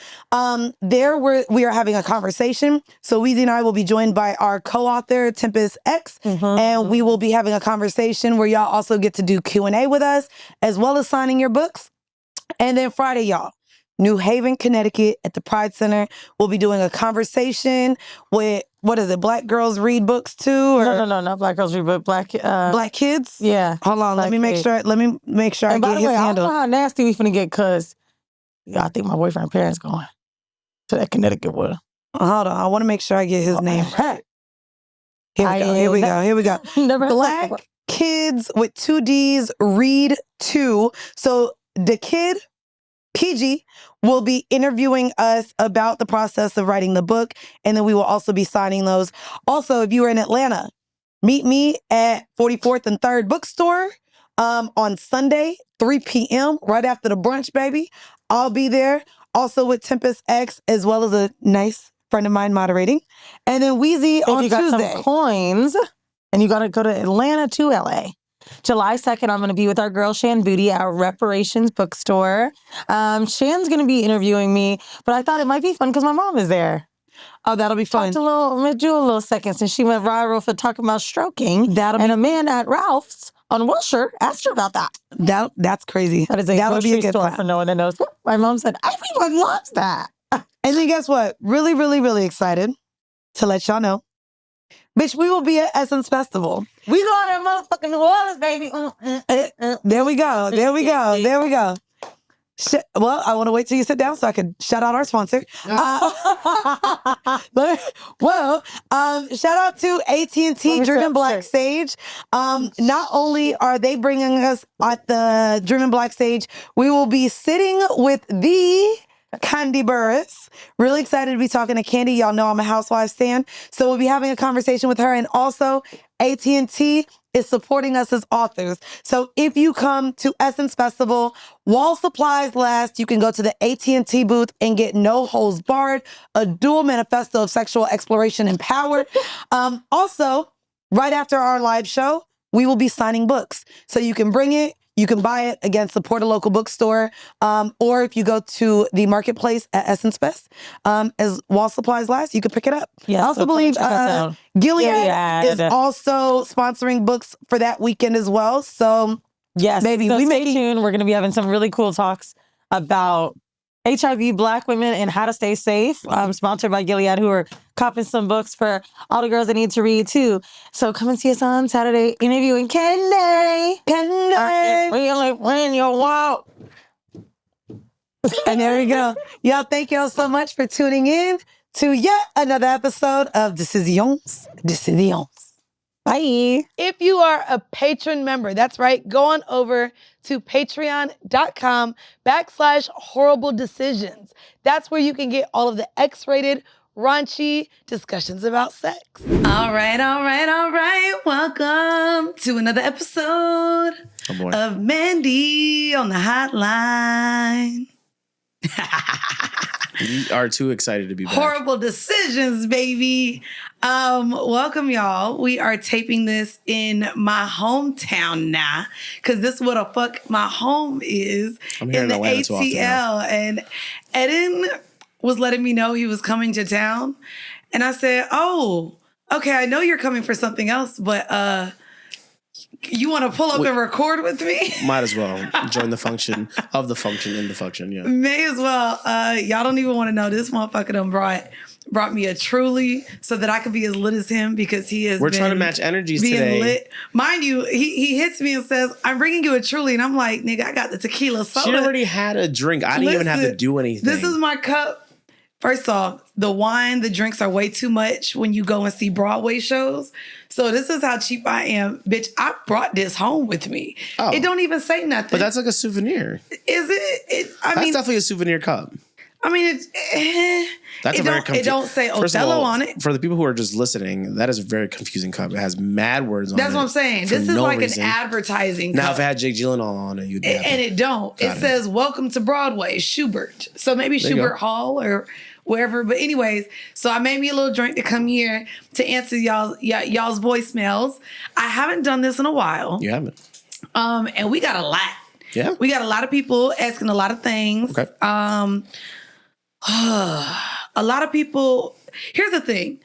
There we are having a conversation. So Weezy and I will be joined by our co-author, Tempest X. And we will be having a conversation where y'all also get to do Q&A with us, as well as signing your books. And then Friday, y'all, New Haven, Connecticut at the Pride Center. We'll be doing a conversation with, what is it, Black Girls Read Books Too? Or No, not Black Girls Read, but Black Kids? Yeah. Hold on, let me make sure I And by get the his way, I don't handle. know how nasty we finna get, because I think my boyfriend's parents going to that Connecticut with her. Hold on, I want to make sure I get his name right. Here we go. Never Black Kids with 2 Ds Read 2. So the kid, PG, will be interviewing us about the process of writing the book, and then we will also be signing those. Also, if you are in Atlanta, meet me at 44th and 3rd Bookstore on Sunday, 3 p.m., right after the brunch, baby. I'll be there, also with Tempest X, as well as a nice friend of mine moderating. And then Weezy If on you got Tuesday. some coins and you got to go to Atlanta to LA. July 2nd, I'm going to be with our girl Shan Booty at Reparations Bookstore. Shan's going to be interviewing me, but I thought it might be fun because my mom is there. Oh, that'll be fun. Do a little second since she went viral for talking about stroking. A man at Ralph's on Wilshire asked her about that. That's crazy. That is a grocery store for no one that knows. My mom said, everyone loves that. And then guess what? Really, really, really excited to let y'all know. Bitch, we will be at Essence Festival. We going to motherfucking New Orleans, baby. There we go. Well, I want to wait till you sit down so I can shout out our sponsor. Shout out to AT&T Driven Black Stage. Not only are they bringing us at the Driven Black Stage, we will be sitting with the Candy Burris. Really excited to be talking to Candy. Y'all know I'm a Housewives stan. So we'll be having a conversation with her. And also, AT&T is supporting us as authors. So if you come to Essence Festival, while supplies last, you can go to the AT&T booth and get No Holds Barred, a dual manifesto of sexual exploration and power. Also, right after our live show, we will be signing books. So you can bring it. You can buy it, again, support a local bookstore, or if you go to the marketplace at Essence Fest, as while supplies last, you can pick it up. Yes, I also believe Gilead is also sponsoring books for that weekend as well. So, yes, baby, stay tuned. We're going to be having some really cool talks about HIV, Black women, and how to stay safe. Sponsored by Gilead, who are copping some books for all the girls that need to read too. So come and see us on Saturday interviewing Candy. Really when you walk. And there we go. Y'all, thank y'all so much for tuning in to yet another episode of Decisions. Bye. If you are a patron member, that's right, go on over to patreon.com/horrible decisions. That's where you can get all of the X-rated, raunchy discussions about sex. All right. Welcome to another episode of Mandii on the Hotline. We are too excited to be back. Horrible decisions, baby. Welcome, y'all. We are taping this in my hometown now, because this is what the fuck my home is I'm here in the Atlanta too often ATL. And Eden was letting me know he was coming to town. And I said, oh, okay, I know you're coming for something else, but you want to pull up and record with me? Might as well join the function of the function in the function, yeah. May as well. Y'all don't even want to know. This motherfucker done brought me a Truly so that I could be as lit as him, because he is. We're trying to match energies being today. Lit. Mind you, he hits me and says, I'm bringing you a Truly. And I'm like, nigga, I got the tequila soda. She already had a drink. I didn't even have to do anything. This is my cup. First off, the wine, the drinks are way too much when you go and see Broadway shows. So this is how cheap I am. Bitch, I brought this home with me. Oh. It don't even say nothing. But that's like a souvenir. Is it? That's definitely a souvenir cup. I mean, That's it don't say Othello on it. For the people who are just listening, that is a very confusing cup. It has mad words on it. That's what I'm saying. This is like an advertising cup. Now, if it had Jake Gyllenhaal on it, you'd be happy. And it don't. It says, welcome to Broadway, Schubert. So maybe Schubert Hall or wherever. But anyways, so I made me a little drink to come here to answer y'all's voicemails. I haven't done this in a while. You haven't. And we got a lot. Yeah. We got a lot of people asking a lot of things. Okay. A lot of people, here's the thing.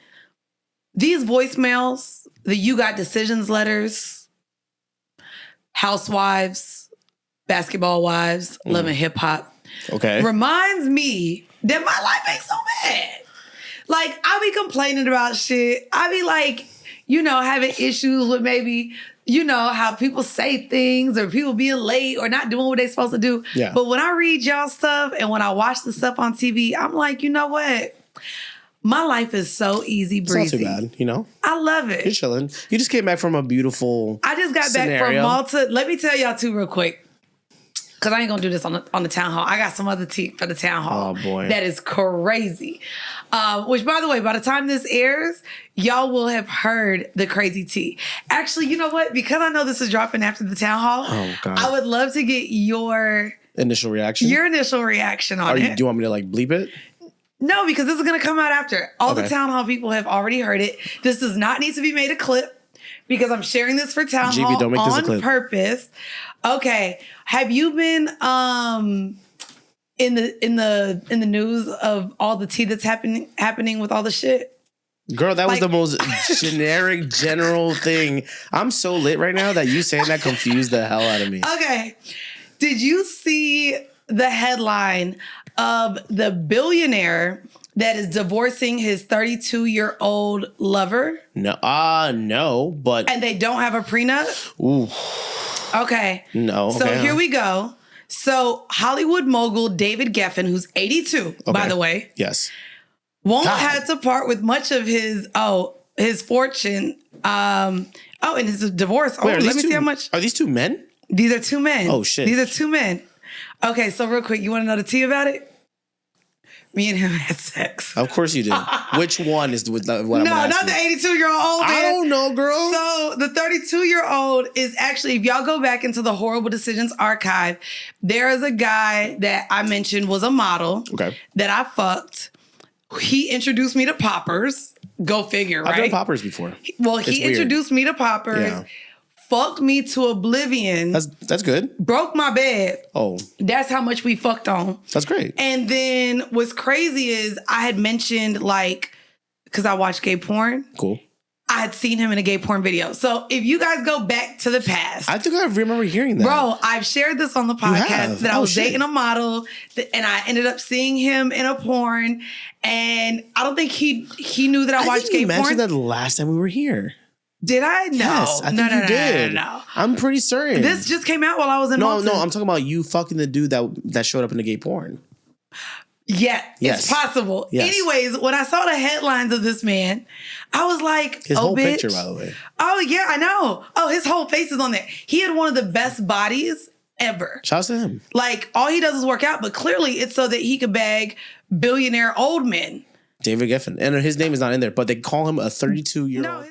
These voicemails, the You Got Decisions letters, housewives, basketball wives, love and hip hop, Okay. reminds me that my life ain't so bad. Like, I be complaining about shit. I be like, having issues with maybe, how people say things or people being late or not doing what they supposed to do. Yeah. But when I read y'all stuff and when I watch the stuff on TV, I'm like, you know what? My life is so easy breezy. It's not too bad, I love it. You're chilling. You just came back from a beautiful I just got back from Malta. Let me tell y'all too real quick. Because I ain't going to do this on the town hall. I got some other tea for the town hall. Oh, boy. That is crazy. Which, by the way, by the time this airs, y'all will have heard the crazy tea. Actually, you know what? Because I know this is dropping after the town hall, God. I would love to get your initial reaction. on it. Do you want me to bleep it? No, because this is going to come out after. All the Okay. town hall people have already heard it. This does not need to be made a clip because I'm sharing this for town GB, hall don't make this a on clip. purpose. Okay. Have you been in the news of all the tea that's happening with all the shit? Girl, that was the most generic, general thing. I'm so lit right now that you saying that confused the hell out of me. Okay. Did you see the headline of the billionaire that is divorcing his 32-year-old lover? No, but And they don't have a prenup? ooh, Okay. no. So okay, here we go. So Hollywood mogul David Geffen, who's 82, by the way, Yes. won't God. have to part with much of his fortune. And his divorce. Wait, Let me see how much. Are these two men? These are two men. Oh, shit. These are two men. Okay, so real quick, you want to know the tea about it? Me and him had sex. Of course you did. Which one is what I'm No, asking? not the 82-year-old man. I don't know, girl. So the 32-year-old is actually, if y'all go back into the Horrible Decisions archive, there is a guy that I mentioned was a model that I fucked. He introduced me to poppers. Go figure, right? I've done poppers before. Well, It's he weird. introduced me to poppers. Yeah. Fucked me to oblivion. That's good. Broke my bed. Oh, That's how much we fucked on. that's great. And then what's crazy is I had mentioned, because I watch gay porn, Cool. I had seen him in a gay porn video. So if you guys go back to the past, I think I remember hearing that. bro, I've shared this on the podcast have? that I Oh, was shit. dating a model and I ended up seeing him in a porn. And I don't think he knew that I watched think gay you porn. mentioned that the last time we were here. Did I? No. Yes, I think you did. No. I'm pretty certain. This just came out while I was in no, Malta. I'm talking about you fucking the dude that showed up in the gay porn. Yeah, Yes. it's possible. Yes. Anyways, when I saw the headlines of this man, I was like, His oh, whole bitch. picture, by the way. Oh, yeah, I know. Oh, his whole face is on there. He had one of the best bodies ever. Shouts to him. Like, all he does is work out, but clearly it's so that he could bag billionaire old men. David Geffen. And his name is not in there, but they call him a 32-year-old. No,